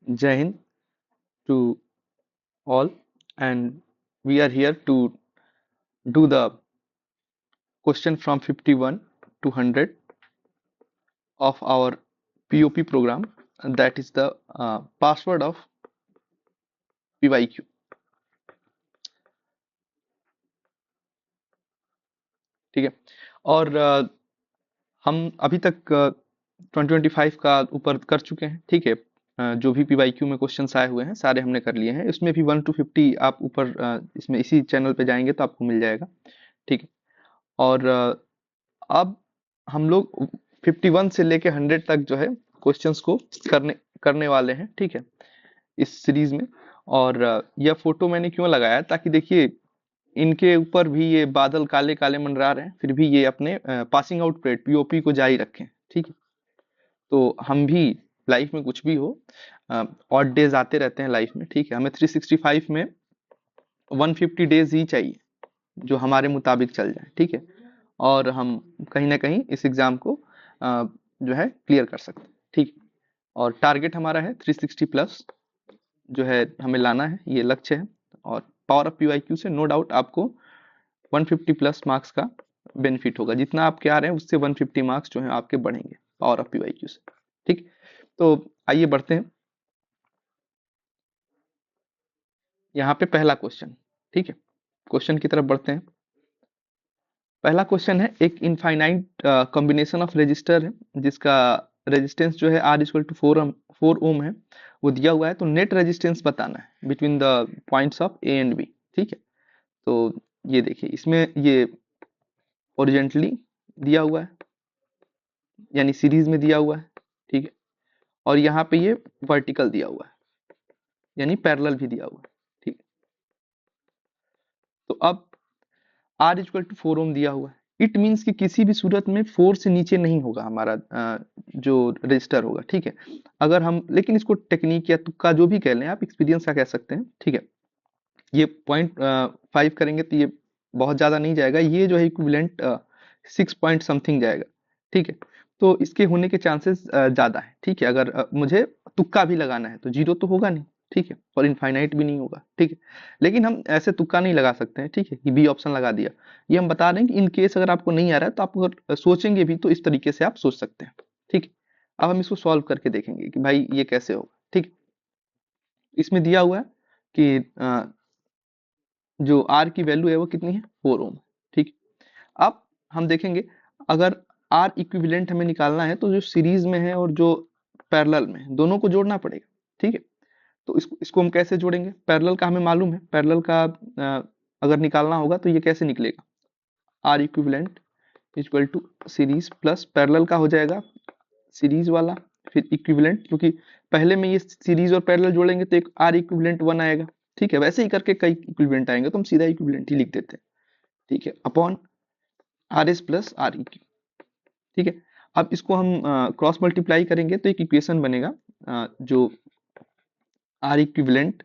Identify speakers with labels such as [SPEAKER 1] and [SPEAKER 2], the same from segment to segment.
[SPEAKER 1] Jai Hind to all, and we are here to do the question from 51 to 100 of our POP program, and that is the password of PYQ. ठीक है। और हम अभी तक 2025 का ऊपर कर चुके हैं। ठीक है। जो भी PYQ में क्वेश्चंस आए हुए हैं सारे हमने कर लिए हैं। इसमें भी 1 to 50 आप ऊपर इसमें इसी चैनल पे जाएंगे तो आपको मिल जाएगा। ठीक है। और अब हम लोग 51 से लेके 100 तक जो है क्वेश्चंस को करने करने वाले हैं। ठीक है, इस सीरीज में। और यह फोटो मैंने क्यों लगाया ताकि देखिए इनके ऊपर भी ये बादल काले काले मंडरा रहे हैं, फिर भी ये अपने पासिंग आउट परेड POP को जारी रखें। ठीक है, तो हम भी लाइफ में कुछ भी हो, ऑड डेज आते रहते हैं लाइफ में। ठीक है, हमें 365 में 150 डेज ही चाहिए जो हमारे मुताबिक चल जाए। ठीक है, और हम कहीं ना कहीं इस एग्जाम को जो है क्लियर कर सकते हैं। ठीक, और टारगेट हमारा है 360 प्लस जो है हमें लाना है, ये लक्ष्य है। और पावर ऑफ PYQ से नो डाउट आपको 150 प्लस मार्क्स का बेनिफिट होगा। जितना आपके आ रहे हैं उससे 150 मार्क्स जो है आपके बढ़ेंगे पावर ऑफ PYQ से। ठीक, तो आइए बढ़ते हैं यहाँ पे पहला क्वेश्चन। ठीक है, क्वेश्चन की तरफ बढ़ते हैं। पहला क्वेश्चन है, एक इनफाइनाइट कॉम्बिनेशन ऑफ रेजिस्टर है जिसका रेजिस्टेंस जो है R इक्वल टू 4 ओम है, वो दिया हुआ है। तो नेट रेजिस्टेंस बताना है between the points of A and B। ठीक है, तो ये देखिए इसमें ये ओरिजेंटली दिया हुआ है यानी सीरीज में दिया हुआ है। ठीक है, और यहाँ पे ये वर्टिकल दिया हुआ है यानी पैरेलल भी दिया हुआ है। ठीक, तो अब R इक्वल टू 4 ओम दिया हुआ है। इट मीन्स कि किसी भी सूरत में 4 से नीचे नहीं होगा हमारा जो रजिस्टर होगा। ठीक है, अगर हम, लेकिन इसको टेक्निक या तुक्का जो भी कह लें आप, एक्सपीरियंस का कह सकते हैं। ठीक है, ये 0.5 करेंगे तो ये बहुत ज्यादा नहीं जाएगा, ये जो है इक्विवेलेंट 6 पॉइंट समथिंग जाएगा। ठीक है, तो इसके होने के चांसेस ज्यादा है। ठीक है, अगर मुझे तुक्का भी लगाना है तो 0 तो होगा नहीं। ठीक है, और इनफाइनाइट भी नहीं होगा। ठीक है, लेकिन हम ऐसे तुक्का नहीं लगा सकते हैं। ठीक है, कि B ऑप्शन लगा दिया। ये हम बता रहे हैं कि इन केस अगर आपको नहीं आ रहा है तो आप अगर सोचेंगे भी तो इस तरीके से आप सोच सकते हैं। ठीक है, अब हम इसको सॉल्व करके देखेंगे कि भाई ये कैसे होगा। ठीक, इसमें दिया हुआ है कि जो R की वैल्यू है वो कितनी है, 4 ओम। ठीक, अब हम देखेंगे अगर R इक्विवेलेंट हमें निकालना है तो जो सीरीज में है और जो पैरेलल में है दोनों को जोड़ना पड़ेगा। ठीक है, तो इसको हम कैसे जोड़ेंगे, पैरेलल का हमें मालूम है, पैरेलल का अगर निकालना होगा तो ये कैसे निकलेगा, R equivalent equal to series plus parallel का हो जाएगा सीरीज वाला, फिर इक्विवेलेंट, क्योंकि पहले में ये सीरीज और पैरेलल जोड़ेंगे तो एक R इक्विवेलेंट 1 आएगा। ठीक है, वैसे ही करके कई इक्विवेलेंट आएंगे तो हम सीधा इक्विवेलेंट ही लिख देते हैं। ठीक है, अपॉन RS प्लस REQ। ठीक है, अब इसको हम क्रॉस मल्टीप्लाई करेंगे तो एक इक्वेशन बनेगा जो R इक्विवेलेंट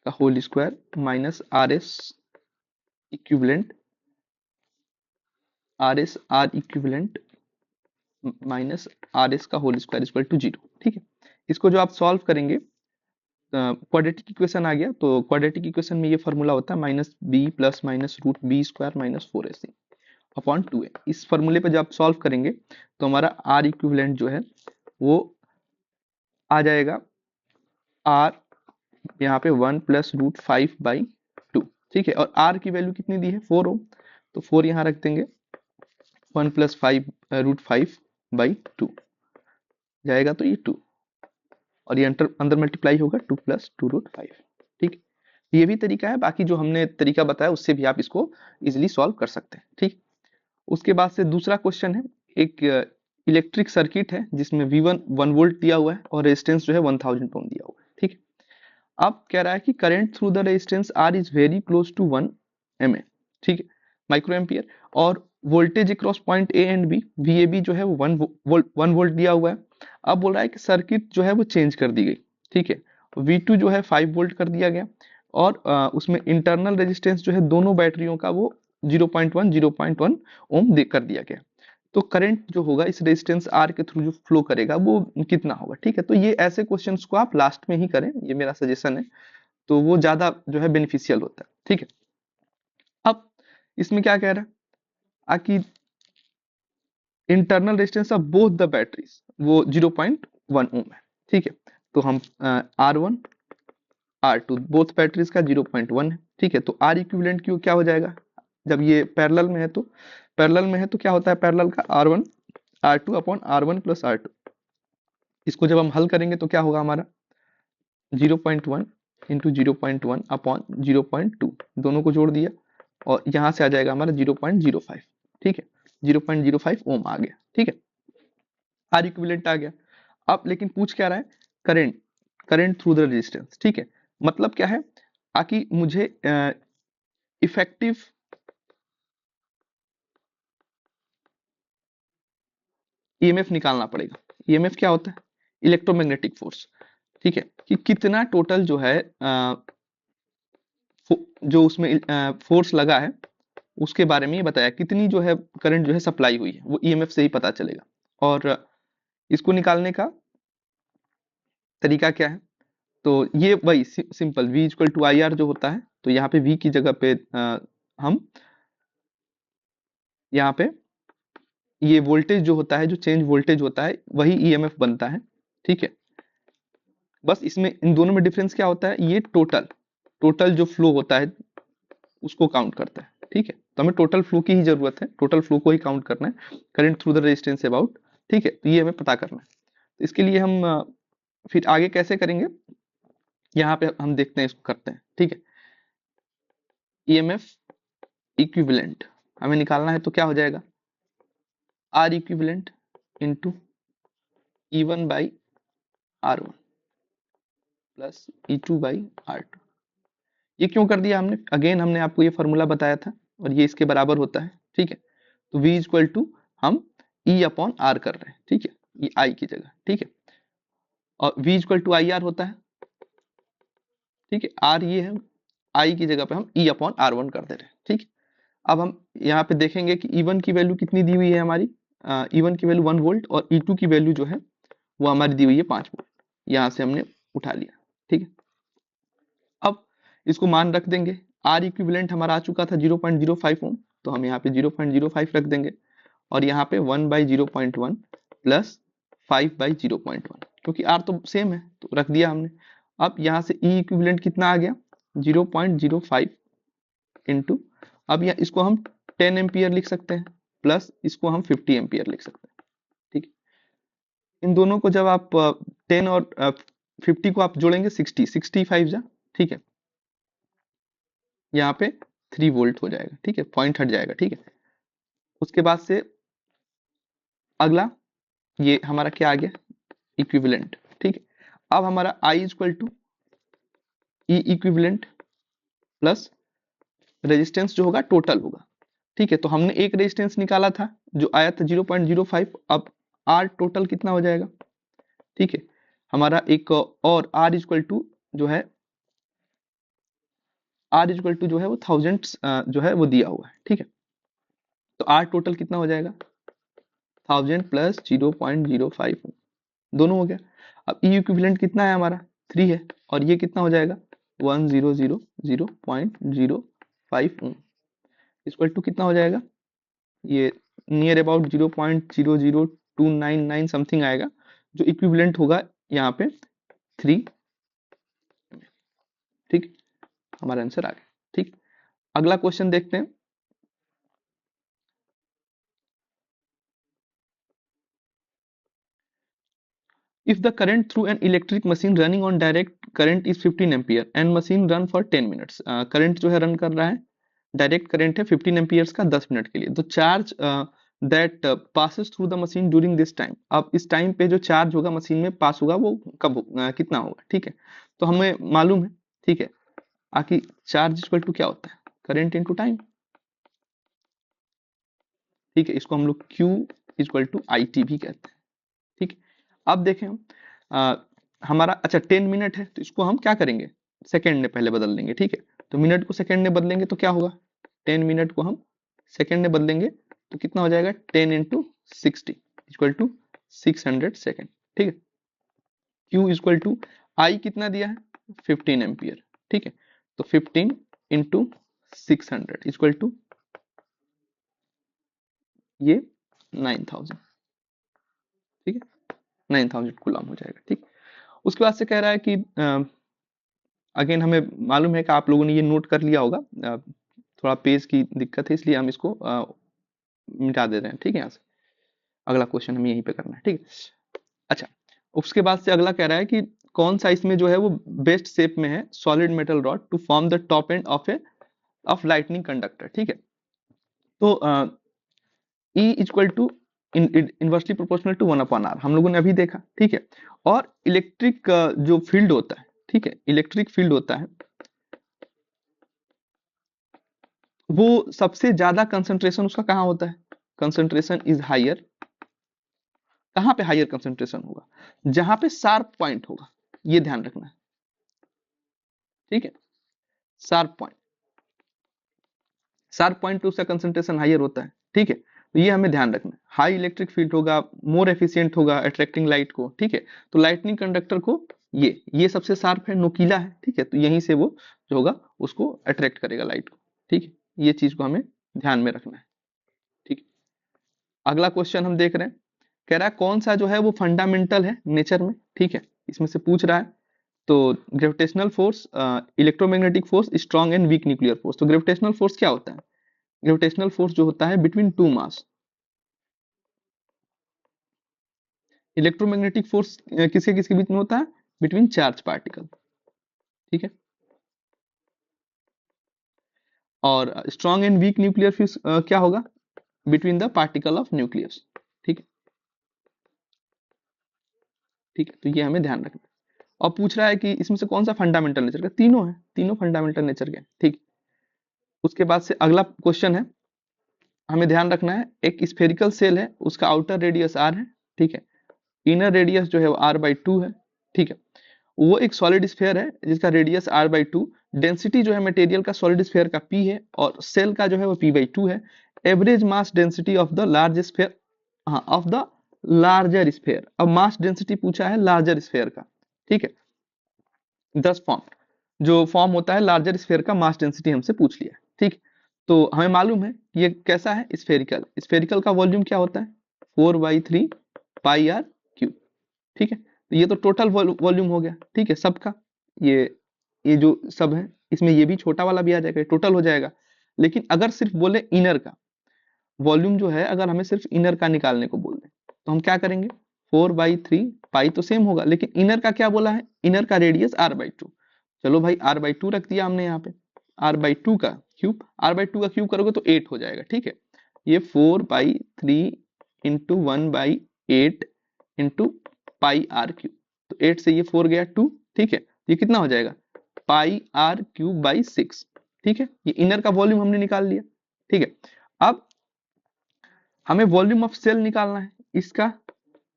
[SPEAKER 1] का whole square minus RS equivalent R equivalent minus RS का होल स्क्वायर इक्वल टू 0। ठीक है, इसको जो आप सॉल्व करेंगे क्वाड्रेटिक इक्वेशन आ गया। तो क्वाड्रेटिक इक्वेशन में ये फॉर्मूला होता है minus B plus minus root B square minus 4AC upon 2a। इस फॉर्मूले पे जब आप सॉल्व करेंगे तो हमारा R इक्विवेलेंट जो है वो आ जाएगा R यहाँ पे 1 प्लस रूट 5 बाई 2। ठीक है, और R की वैल्यू कितनी दी है, 4 ओम, तो 4 यहाँ रख देंगे, 1 प्लस 5 रूट 5 बाई 2 जाएगा तो ये 2, और ये अंदर मल्टीप्लाई होगा 2 प्लस 2 रूट 5। ठीक, ये भी तरीका है, बाकी जो हमने तरीका बताया उससे भी आप इसको इजिली सॉल्व कर सकते हैं। ठीक, उसके बाद से दूसरा क्वेश्चन है, एक इलेक्ट्रिक सर्किट है जिसमें V1 1 वोल्ट दिया हुआ है और रेजिस्टेंस जो है 1000 ओम दिया हुआ है। ठीक, अब कह रहा है कि current through the resistance R is very close to 1 mA। ठीक है, माइक्रो एम्पियर, और voltage across point A and B VAB जो है वो 1 वोल्ट दिया हुआ है। अब बोल रहा है कि सर्किट जो है वो चेंज कर दी गई। ठीक है, V2 जो है 5 वोल्ट कर दिया गया, और उसमें इंटरनल रेजिस्टेंस जो है दोनों बैटरियों का वो 0.1 ओम कर दिया गया। तो करंट जो होगा इस रेजिस्टेंस आर के थ्रू जो फ्लो करेगा वो कितना होगा, ठीक है। तो ये ऐसे क्वेश्चंस को आप लास्ट में ही करें, ये मेरा सजेशन है, तो वो ज्यादा जो है बेनिफिशियल होता है, ठीक है। अब इसमें क्या कह रहा है कि internal resistance of both the batteries वो 0.1 ओम है, ठीक है। तो हम R1 R2 बोथ बैटरीज का 0.1 है, ठीक है। तो R इक्विवेलेंट क्यू क्या हो जाएगा, जब ये पैरेलल में है तो क्या होता है पैरेलल का R1 R2 upon R1 plus R2। इसको जब हम हल करेंगे तो क्या होगा हमारा 0.1 इंटू 0.1 अपॉन 0.2, दोनों को जोड़ दिया और यहाँ से आ जाएगा हमारा 0.05, ठीक है। 0.05 ओम आ गया, ठीक है। आर इक्विवेलेंट आ गया। अब लेकिन पूछ क्या रहा है, करंट थ्रू द रेजिस्टेंस, ठीक है। मतलब क्या है कि मुझे इफेक्टिव ईएमएफ निकालना पड़ेगा। ईएमएफ क्या होता है, इलेक्ट्रोमैग्नेटिक फोर्स, ठीक है। कि कितना टोटल जो है जो उसमें फोर्स लगा है उसके बारे में ये बताया, कितनी जो है करंट जो है सप्लाई हुई है, वो ईएमएफ से ही पता चलेगा। और इसको निकालने का तरीका क्या है, तो ये वही simple V equal to I R जो होता है, तो यहाँ पे V की जगह पे हम यहाँ पे ये वोल्टेज जो होता है, जो चेंज वोल्टेज होता है वही ईएमएफ बनता है, ठीक है। बस इसमें इन दोनों में डिफरेंस क्या होता है, ये टोटल जो फ्लो होता है उसको काउंट करता है, ठीक है। तो हमें टोटल फ्लो की ही जरूरत है, टोटल फ्लो को ही काउंट करना है, current through the resistance about, ठीक है। तो ये हमें पता करना है। तो इसके लिए हम फिर आगे कैसे करेंगे, यहाँ पे हम देखते हैं, इसको करते हैं, ठीक है। ईएमएफ इक्विवेलेंट हमें निकालना है, तो क्या हो जाएगा R equivalent into E1 by R1 plus E2 by R2। ये क्यों कर दिया हमने, अगेन हमने आपको ये फॉर्मूला बताया था और ये इसके बराबर होता है, ठीक है। तो V इक्वल टू हम E अपॉन R कर रहे हैं, ठीक है, ये I की जगह, ठीक है। और V equal to I R होता है, ठीक है। R ये है, I की जगह पे हम E अपॉन R1 कर दे रहे हैं, ठीक है। अब हम यहाँ पे देखेंगे कि E1 की वैल्यू कितनी दी हुई है हमारी, E1 की वैल्यू 1 वोल्ट और E2 की वैल्यू जो है वो हमारी दी हुई है 5 वोल्ट, यहाँ से हमने उठा लिया, ठीक है। अब इसको मान रख देंगे, आर इक्विवेलेंट हमारा आ चुका था 0.05 ओम, तो हम यहाँ पे 0.05 रख देंगे और यहाँ पे 1 बाई 0.1 प्लस 5 बाई 0.1, क्योंकि आर तो सेम है तो रख दिया हमने। अब यहाँ से ई इक्विवेलेंट कितना आ गया 0.05 इंटू, अब यहाँ इसको हम 10 एम्पियर लिख सकते हैं प्लस इसको हम 50 एम्पियर लिख सकते हैं, ठीक है। इन दोनों को जब आप 10 और 50 को आप जोड़ेंगे 65 जा, ठीक है। यहाँ पे 3 वोल्ट हो जाएगा, ठीक है, पॉइंट हट जाएगा, ठीक है। उसके बाद से अगला ये हमारा क्या आ गया इक्विवेलेंट, ठीक है। अब हमारा I equal to E equivalent plus resistance जो होगा टोटल होगा, ठीक है। तो हमने एक रेजिस्टेंस निकाला था जो आया था 0.05, अब R टोटल कितना हो जाएगा, ठीक है। हमारा एक और R इक्वल टू जो है जो है वो थाउजेंड्स जो है वो दिया हुआ है, ठीक है। तो R टोटल कितना हो जाएगा 1000 प्लस 0.05 दोनों हो गया। अब ई इक्विवेलेंट कितना है हमारा 3 है और ये कितना हो जाएगा 1000.05 ओम इक्वल टू कितना हो जाएगा, ये नियर अबाउट 0.00299 समथिंग आएगा, जो इक्विवेलेंट होगा यहाँ पे 3, ठीक। हमारा आंसर आ गया, ठीक। अगला क्वेश्चन देखते हैं। If the current through an electric machine running on direct current is 15 ampere and machine run for 10 minutes, current जो है रन कर रहा है, डायरेक्ट करंट है 15 एम्पियर्स का 10 मिनट के लिए, तो charge that passes through the machine during this time, अब इस टाइम पे जो चार्ज होगा मशीन में पास होगा वो कब कितना होगा, ठीक है। तो हमें मालूम है, ठीक है, आखिर चार्ज इक्वल टू क्या होता है करंट इनटू टाइम, ठीक है। इसको हम लोग Q इक्वल टू IT भी कहते हैं, ठीक। अब देखें हम हमारा अच्छा 10 मिनट है तो इसको हम क्या करेंगे सेकंड में पहले बदल देंगे, ठीक है। तो मिनट को सेकंड में बदलेंगे तो क्या होगा 10 मिनट को हम सेकंड में बदलेंगे तो कितना हो जाएगा 10 इंटू 60 इक्वल टू 600 सेकेंड। ठीक है, Q इक्वल टू आई कितना दिया है 15 एम्पियर। ठीक है, तो 15 इंटू 600 इक्वल टू ये 9000। ठीक है, 9000 कूलम हो जाएगा। ठीक, उसके बाद से कह रहा है कि अगेन हमें मालूम है कि आप लोगों ने ये नोट कर लिया होगा, थोड़ा पेज की दिक्कत है इसलिए हम इसको मिटा दे रहे हैं। ठीक है, यहाँ से अगला क्वेश्चन हमें यहीं पे करना है। ठीक है, अच्छा उसके बाद से अगला कह रहा है कि कौन सा इसमें जो है वो बेस्ट शेप में है solid metal rod to form the top end of lightning conductor. ठीक है, तो E equal to inversely proportional to 1/r हम लोगों ने अभी देखा। ठीक है, और इलेक्ट्रिक जो फील्ड होता है, ठीक है, इलेक्ट्रिक फील्ड होता है वो सबसे ज्यादा कंसंट्रेशन उसका कहाँ होता है, कंसंट्रेशन इज हायर। कहाँ पे हायर कंसंट्रेशन होगा, जहां पे शार्प पॉइंट होगा, ये ध्यान रखना है। ठीक है, शार्प पॉइंट, शार्प पॉइंट पे उसका कंसंट्रेशन हायर होता है। ठीक है, तो ये हमें ध्यान रखना है। हाई इलेक्ट्रिक फील्ड होगा, मोर एफिशिएंट होगा अट्रैक्टिंग लाइट को। ठीक है, तो लाइटनिंग कंडक्टर को ये सबसे शार्प है, नोकीला है। ठीक है, तो यहीं से वो जो होगा उसको अट्रैक्ट करेगा लाइट को। ठीक है, ये चीज को हमें ध्यान में रखना है। ठीक है, अगला क्वेश्चन हम देख रहे हैं, कह रहा है कौन सा जो है वो फंडामेंटल है नेचर में। ठीक है, इसमें से पूछ रहा है। तो gravitational force, electromagnetic force, strong and weak nuclear force. तो ग्रेविटेशनल फोर्स क्या होता है, ग्रेविटेशनल फोर्स जो होता है between two mass. Electromagnetic force किसके किसके बीच में होता है, बिटवीन चार्ज पार्टिकल। ठीक है, और strong and weak nuclear force क्या होगा, between the particle of nucleus. ठीक है, ठीक है, तो ये हमें ध्यान रखना है। और पूछ रहा है कि इसमें से कौन सा फंडामेंटल नेचर का, तीनों है, तीनों फंडामेंटल नेचर के। ठीक, उसके बाद से अगला क्वेश्चन है, हमें ध्यान रखना है एक स्फेरिकल सेल है, उसका आउटर रेडियस r है। ठीक है, इनर रेडियस जो है वो r/2 है। ठीक है, वो एक सॉलिड स्फेयर है जिसका रेडियस r/2, डेंसिटी जो है मटेरियल का सॉलिड स्फेयर का p है, और सेल का जो है वो p/2 है। Average mass density of the large sphere, हाँ ऑफ द लार्जर स्फेयर। अब मास डेंसिटी पूछा है लार्जर स्फेयर का। ठीक है, 10 फॉर्म जो फॉर्म होता है लार्जर स्फेयर का मास डेंसिटी हमसे पूछ लिया। ठीक, तो हमें मालूम है कि ये कैसा है, स्फेरिकल। स्फेरिकल का वॉल्यूम क्या होता है 4/3 पाई आर क्यूब। ठीक है, तो ये तो टोटल वॉल्यूम हो गया। ठीक है, सबका ये जो सब है इसमें ये भी छोटा वाला भी आ जाएगा, टोटल हो जाएगा। लेकिन अगर सिर्फ बोले इनर का वॉल्यूम जो है, अगर हमें सिर्फ इनर का निकालने को बोल दें तो हम क्या करेंगे, 4/3 पाई तो सेम होगा, लेकिन इनर का क्या बोला है, इनर का रेडियस r/2। चलो भाई r/2 रख दिया हमने यहाँ पे, r/2 का क्यूब, r/2 का क्यूब करोगे तो 8 हो जाएगा। ठीक है, ये 4/3 into 1/8 into pi R cube, तो 8 से ये 4 गया 2। ठीक है, ये कितना हो जाएगा πr³/6। ठीक है, ये इनर का वॉल्यूम हमने निकाल लिया। ठीक है, अब हमें वॉल्यूम ऑफ सेल निकालना है इसका।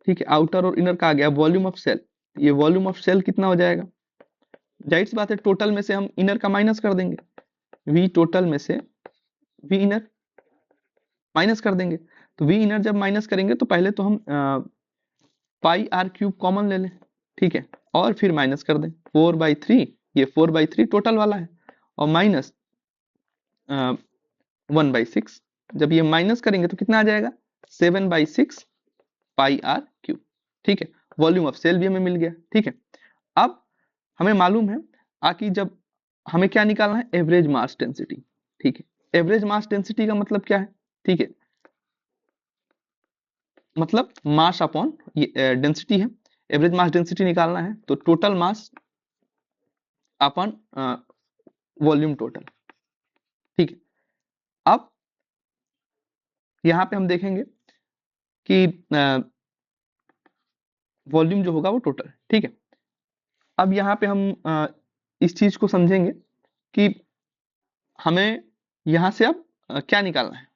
[SPEAKER 1] ठीक है, आउटर और इनर का आ गया वॉल्यूम ऑफ सेल। ये वॉल्यूम ऑफ सेल कितना हो जाएगा, जाहिर सी बात है टोटल में से हम इनर का माइनस कर देंगे, वी टोटल में से वी इनर माइनस कर देंगे। तो वी इनर जब माइनस करेंगे तो पहले तो हम πr³ कॉमन ले लें। ठीक है, और फिर माइनस कर दें 4/3, ये 4/3 टोटल वाला है, और माइनस 1/6। जब ये माइनस करेंगे तो कितना आ जाएगा 7/6 πr³। ठीक है, वॉल्यूम ऑफ सेल भी हमें मिल गया। ठीक है, अब हमें मालूम है आकि जब हमें क्या निकालना है, एवरेज मास डेंसिटी। ठीक है, एवरेज मास डेंसिटी का मतलब क्या है, ठीक है, मतलब मास अपॉन ये डेंसिटी है। एवरेज मास डेंसिटी निकालना है तो total mass upon volume total. ठीक है, अब यहां पे हम देखेंगे कि वॉल्यूम जो होगा वो टोटल। ठीक है, अब यहाँ पे हम इस चीज को समझेंगे कि हमें यहाँ से अब क्या निकालना है,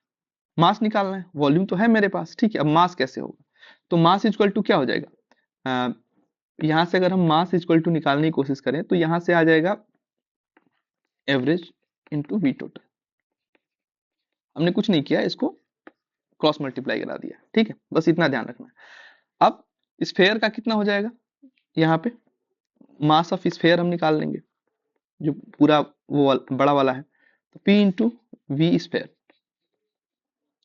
[SPEAKER 1] मास निकालना है। वॉल्यूम तो है मेरे पास, ठीक है, अब मास कैसे होगा, तो मास इक्वल टू क्या हो जाएगा, यहाँ से अगर हम मास इक्वल टू निकालने की कोशिश करें तो यहाँ से आ जाएगा एवरेज इंटू वी टोटल। हमने कुछ नहीं किया, इसको क्रॉस मल्टीप्लाई करा दिया, ठीक है, बस इतना ध्यान रखना। अब स्फेयर का कितना हो जाएगा, यहाँ पे मास ऑफ स्फेयर हम निकाल लेंगे, जो पूरा वो बड़ा वाला है, तो P इंटू वी स्फेयर,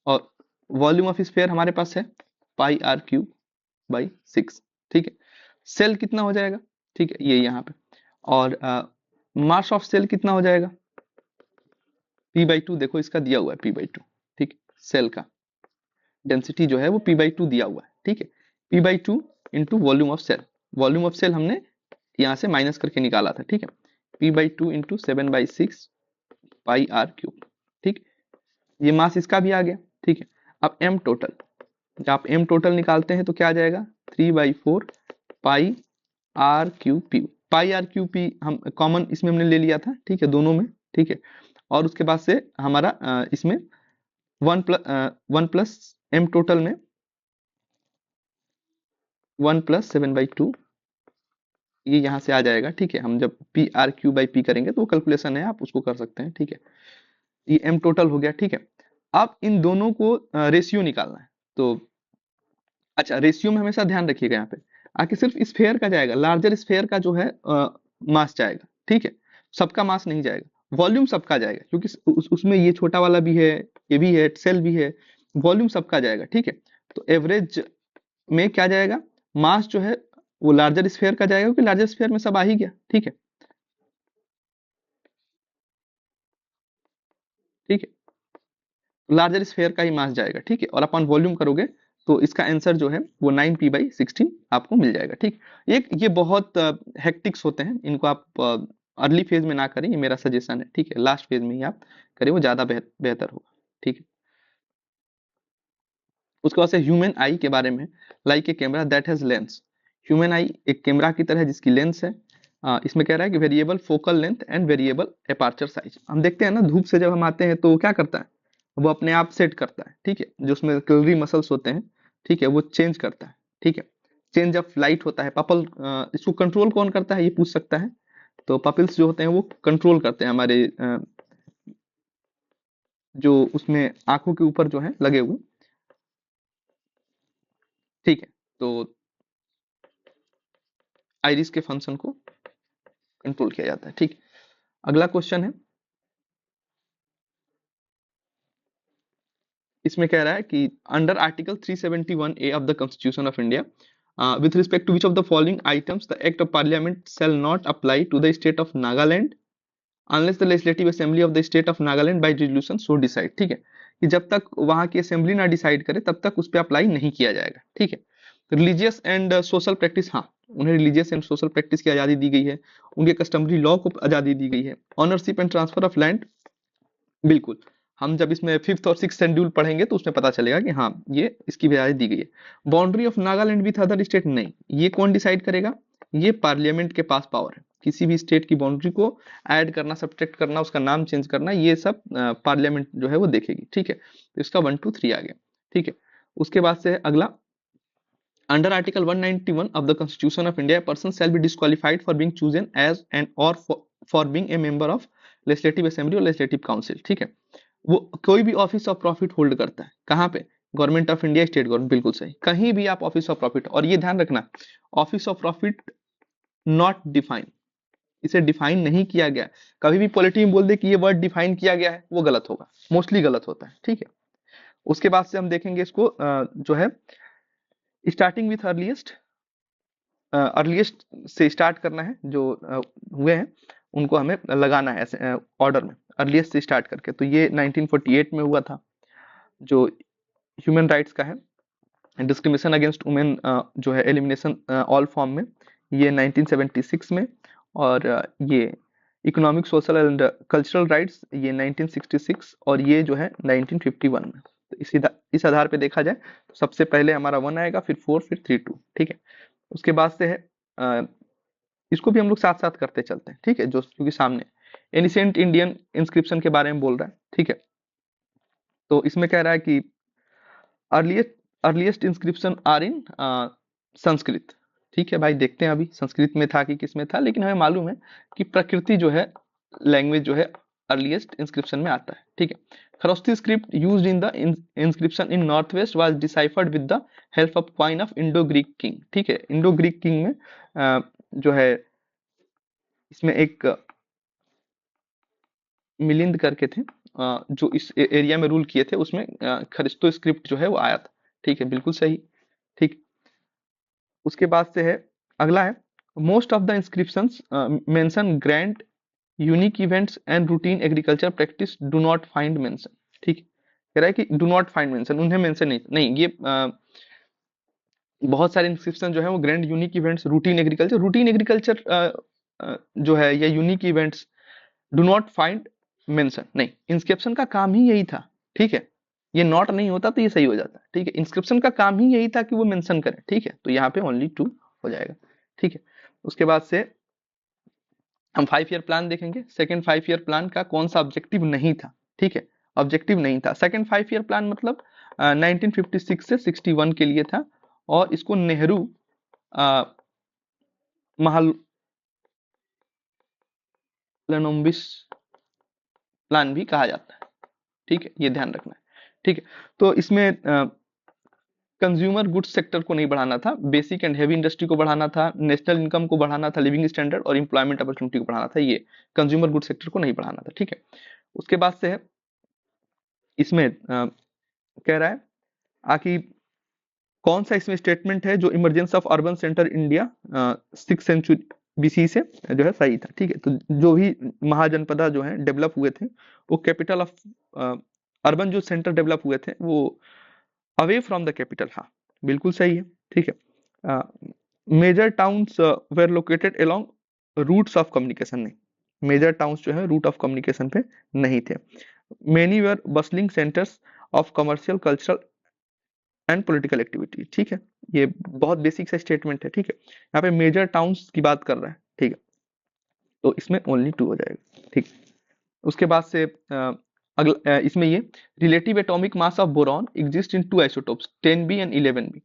[SPEAKER 1] और वॉल्यूम ऑफ स्फेयर हमारे पास है पाई आर क्यूब बाई 6, ठीक है। सेल कितना हो जाएगा, ठीक है, ये यहाँ पे, और मास ऑफ सेल कितना हो जाएगा, P/2, देखो इसका दिया हुआ है P/2, ठीक है, सेल का डेंसिटी जो है वो P/2 दिया हुआ है, ठीक है। P/2 into volume of cell, volume of cell हमने यहाँ से माइनस करके निकाला था, ठीक है, P/2 इंटू 7/6 पाई आर क्यूब, ठीक, ये मास इसका भी आ गया, ठीक है। अब m टोटल, जब आप m टोटल निकालते हैं तो क्या आ जाएगा, 3/4 pi R Q P, pi R Q P हम कॉमन इसमें हमने ले लिया था, ठीक है, दोनों में, ठीक है। और उसके बाद से हमारा इसमें 1 प्लस m टोटल में 1 प्लस 7/2, ये यहाँ से आ जाएगा, ठीक है। हम जब P R Q by P करेंगे तो वो कैलकुलेशन है, आप उसको कर सकते हैं, ठीक है। ये m टोटल हो गया, ठीक है। अब इन दोनों को रेशियो निकालना है, तो अच्छा रेशियो में हमेशा ध्यान रखिएगा, यहाँ पे आके सिर्फ स्फेयर का जाएगा, लार्जर स्फेयर का जो है मास जाएगा, ठीक है, सबका मास नहीं जाएगा, वॉल्यूम सबका जाएगा, क्योंकि उसमें ये छोटा वाला भी है, ये भी है, सेल भी है, वॉल्यूम सबका जाएगा, ठीक है। तो एवरेज में क्या जाएगा, मास जो है वो लार्जर स्फेयर का जाएगा, क्योंकि लार्जर स्फेयर में सब आ ही गया, ठीक है, ठीक है, लार्जर स्फेयर का ही मास जाएगा, ठीक है, और अपन वॉल्यूम करोगे तो इसका आंसर जो है वो 9p/16 आपको मिल जाएगा, ठीक। ये बहुत हेक्टिक्स होते हैं, इनको आप अर्ली फेज में ना करें, ये मेरा सजेशन है, ठीक है, लास्ट फेज में ही आप करें, वो ज्यादा बेहतर होगा, ठीक है। उसके बाद से ह्यूमन आई के बारे में, like a camera that has lens, human आई एक कैमरा की तरह है जिसकी लेंस है। इसमें कह रहा है कि variable focal length and variable aperture size, हम देखते हैं ना धूप से जब हम आते हैं तो क्या करता है, वो अपने आप सेट करता है, ठीक है, जो उसमें क्लोरी मसल्स होते हैं, ठीक है, वो चेंज करता है, ठीक है, चेंज ऑफ लाइट होता है, पपल, इसको कंट्रोल कौन करता है ये पूछ सकता है, तो पपिल्स जो होते हैं वो कंट्रोल करते हैं हमारे जो उसमें आंखों के ऊपर जो है लगे हुए, ठीक है, तो आइरिस के फंक्शन को कंट्रोल किया जाता है, ठीक। अगला क्वेश्चन है, इसमें कह रहा है कि under article 371A of the constitution of India with respect to which of the following items the act of parliament shall not apply to the state of Nagaland unless the legislative assembly of the state of Nagaland by resolution so decide, ठीक है, कि जब तक वहां की assembly ना decide करे तब तक उस पर अप्लाई नहीं किया जाएगा, ठीक है। रिलीजियस एंड सोशल प्रैक्टिस, हाँ, उन्हें रिलीजियस एंड सोशल प्रैक्टिस की आजादी दी गई है, उनके कस्टमरी लॉ को आजादी दी गई है, ownership and transfer of land, बिल्कुल, हम जब इसमें 5th और 6th शेड्यूल पढ़ेंगे तो उसमें पता चलेगा कि हाँ ये इसकी भी आजादी दी गई है। Boundary of Nagaland with other state, नहीं, ये कौन डिसाइड करेगा, ये पार्लियामेंट के पास पावर है, किसी भी स्टेट की बाउंड्री को ऐड करना, सब्ट्रैक्ट करना, उसका नाम चेंज करना, ये सब पार्लियामेंट जो है वो देखेगी, ठीक है। तो इसका 1 2 3 आ गया, ठीक है। उसके बाद से अगला, under article 191 of the constitution of India, a person shall be disqualified for being chosen as and or for being a member of legislative assembly or legislative council, ठीक है। वो कोई भी ऑफिस ऑफ प्रॉफिट होल्ड करता है, कहाँ पे, government of India, state government, बिल्कुल सही, कहीं भी आप ऑफिस ऑफ प्रॉफिट, और ये ध्यान रखना, office of profit not define, इसे डिफाइन नहीं किया गया, कभी भी पॉलिटी में बोल दे कि ये वर्ड डिफाइन किया गया है, वो गलत होगा, मोस्टली गलत होता है, ठीक है। उसके बाद से हम देखेंगे इसको जो है स्टार्टिंग विथ अर्लीस्ट, अर्लीस्ट से स्टार्ट करना है, जो हुए हैं उनको हमें लगाना है ऐसे ऑर्डर में, अर्लीस्ट से स्टार्ट करके, तो ये 1948 में हुआ था, जो ह्यूमन राइट्स का है, डिस्क्रिमिनेशन अगेंस्ट वुमेन जो है एलिमिनेशन ऑल फॉर्म में, ये 1976 में, और ये economic social and cultural rights ये 1966, और ये जो है 1951 में। तो इस आधार पे देखा जाए तो सबसे पहले हमारा 1 आएगा, फिर 4, फिर 3 2, ठीक है। उसके बाद से है इसको भी हम लोग साथ साथ करते चलते हैं, ठीक है, जो क्योंकि सामने एनिसेंट इंडियन इंस्क्रिप्शन के बारे में बोल रहा है, ठीक है। तो इसमें कह रहा है कि earliest inscription are in Sanskrit, ठीक है भाई, देखते हैं अभी संस्कृत में था कि किस में था, लेकिन हमें मालूम है कि प्रकृति जो है लैंग्वेज जो है अर्लीस्ट इंस्क्रिप्शन में आता है, ठीक है। Kharosthi script used in the inscription in north west was deciphered with the help of coin of Indo Greek king. ठीक है, इंडो ग्रीक किंग में जो है इसमें एक मिलिंद करके थे, जो इस एरिया में रूल किए थे, उसमें खरिस्तो स्क्रिप्ट जो है वो आया था। ठीक है, बिल्कुल सही। ठीक, उसके बाद से है अगला है most of the inscriptions mention grand unique events and routine agriculture practice do not find mention. ठीक, कह रहा है कि डू नॉट फाइंड मेंशन, उन्हें मेंशन नहीं नहीं ये बहुत सारे इंस्क्रिप्शन जो है वो grand unique events routine agriculture जो है या unique events do not find mention, नहीं, इंस्क्रिप्शन का काम ही यही था। ठीक है, ये नॉट नहीं होता तो ये सही हो जाता। ठीक है, इंस्क्रिप्शन का काम ही यही था कि वो मेंशन करे। ठीक है, तो यहाँ पे ओनली 2 हो जाएगा। ठीक है, उसके बाद से हम 5 ईयर प्लान देखेंगे। सेकंड 5 ईयर प्लान का कौन सा ऑब्जेक्टिव नहीं था। ठीक है, ऑब्जेक्टिव नहीं था। सेकंड 5 ईयर प्लान मतलब 1956 से 61 के लिए था, और इसको नेहरू महालनोबिस प्लान भी कहा जाता है। ठीक है, ये ध्यान रखना है। ठीक है, तो इसमें कंज्यूमर गुड्स सेक्टर को नहीं बढ़ाना था, बेसिक एंड हेवी इंडस्ट्री को बढ़ाना था, नेशनल इनकम को बढ़ाना था, लिविंग स्टैंडर्ड और एम्प्लॉयमेंट अपॉर्चुनिटी को बढ़ाना था, ये कंज्यूमर गुड्स सेक्टर को नहीं बढ़ाना था। ठीक है, उसके बाद से है इसमें कह रहा है आकि कौन सा इसमें स्टेटमेंट है जो emergence of urban centre India 6th century BC से जो है सही था। ठीक है, तो जो भी महाजनपदा जो है डेवलप हुए थे, वो कैपिटल ऑफ अर्बन जो सेंटर डेवलप हुए थे वो अवे फ्रॉम द कैपिटल। हाँ, बिल्कुल सही है। ठीक है, major towns were located along routes of communication, नहीं, मेजर टाउन्स जो है रूट ऑफ कम्युनिकेशन पे नहीं थे। Many were bustling centres of commercial cultural and political activity. ठीक है, ये बहुत बेसिक सा स्टेटमेंट है। ठीक है, यहाँ पे मेजर टाउन्स की बात कर रहा है। ठीक है, तो इसमें ओनली 2 हो जाएगा। ठीक, उसके बाद से अगला इसमें ये relative atomic mass of boron exist in 2 isotopes 10B and 11B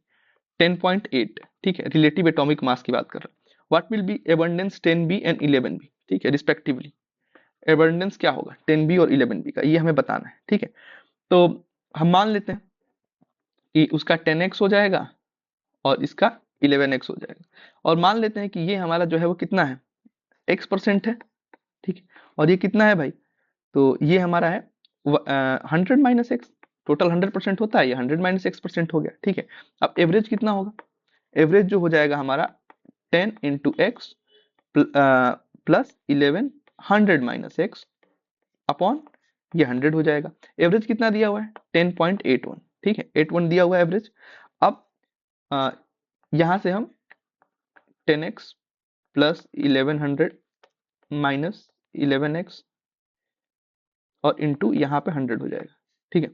[SPEAKER 1] 10.8। ठीक है, रिलेटिव एटॉमिक मास की बात कर रहा है। What will be abundance 10B and 11B। ठीक है, रिस्पेक्टिवली एबंडेंस क्या होगा 10B और 11B का, ये हमें बताना है। ठीक है, तो हम मान लेते हैं कि उसका 10x हो जाएगा और इसका 11x हो जाएगा, और मान लेते हैं कि ये हमारा जो है वो कितना है, x% है। ठीक है, और ये कितना है भाई, तो ये हमारा है 100 - x, टोटल 100% होता है, ये 100 - x% हो गया। ठीक है, अब एवरेज कितना होगा, एवरेज जो हो जाएगा हमारा 10 into x plus 11 100 - x upon ये 100 हो जाएगा। एवरेज कितना दिया हुआ है 10.81। ठीक है, 81 दिया हुआ है एवरेज। अब यहां से हम 10x प्लस 1100 माइनस 11x और इंटू यहाँ पे 100 हो जाएगा। ठीक है,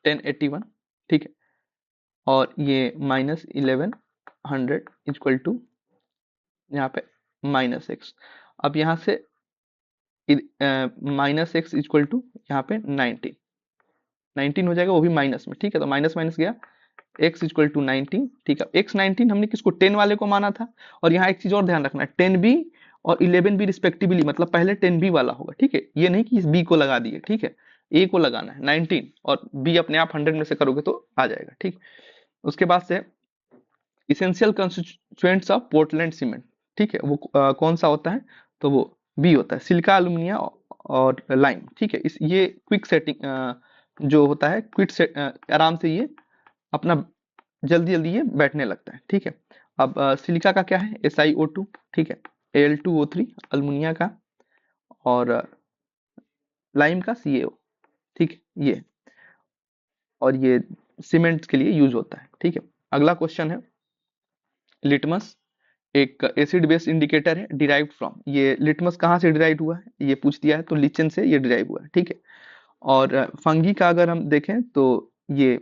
[SPEAKER 1] 1081। ठीक है, और ये माइनस 1100 इक्वल टू यहाँ पे माइनस एक्स। अब यहाँ से माइनस एक्स इक्वल टू यहाँ पे 19 हो जाएगा, वो भी माइनस में। ठीक है, तो माइनस माइनस गया, x इक्वल टू 19। ठीक है, x 19 हमने किसको 10 वाले को माना था, और यहाँ एक चीज और ध्यान रखना है 10b और 11b रिस्पेक्टिवली, मतलब पहले 10b वाला होगा। ठीक है, ये नहीं कि इस b को लगा दिए। ठीक है, a को लगाना है 19 और b अपने आप 100 में से करोगे तो आ जाएगा। ठीक, उसके बाद से essential constituents of Portland cement. ठीक है, वो कौन सा होता है, तो वो बी होता है, सिलिका एल्यूमिनिया और लाइम। ठीक है, इस ये क्विक सेटिंग जो होता है, क्विक सेट आराम से ये अपना जल्दी जल्दी ये बैठने लगता है। ठीक है, अब सिलिका का क्या है SiO2। ठीक है, Al2O3 अल्मुनिया का, और लाइम का CaO। ठीक है, ये और ये सीमेंट के लिए यूज होता है। ठीक है, अगला क्वेश्चन है लिटमस एक एसिड बेस इंडिकेटर है, डिराइव्ड फ्रॉम, ये लिटमस कहाँ से डिराइव हुआ है, ये पूछ दिया है, तो लिचन से ये डिराइव हुआ है। ठीक है, और फंगी का अगर हम देखें तो ये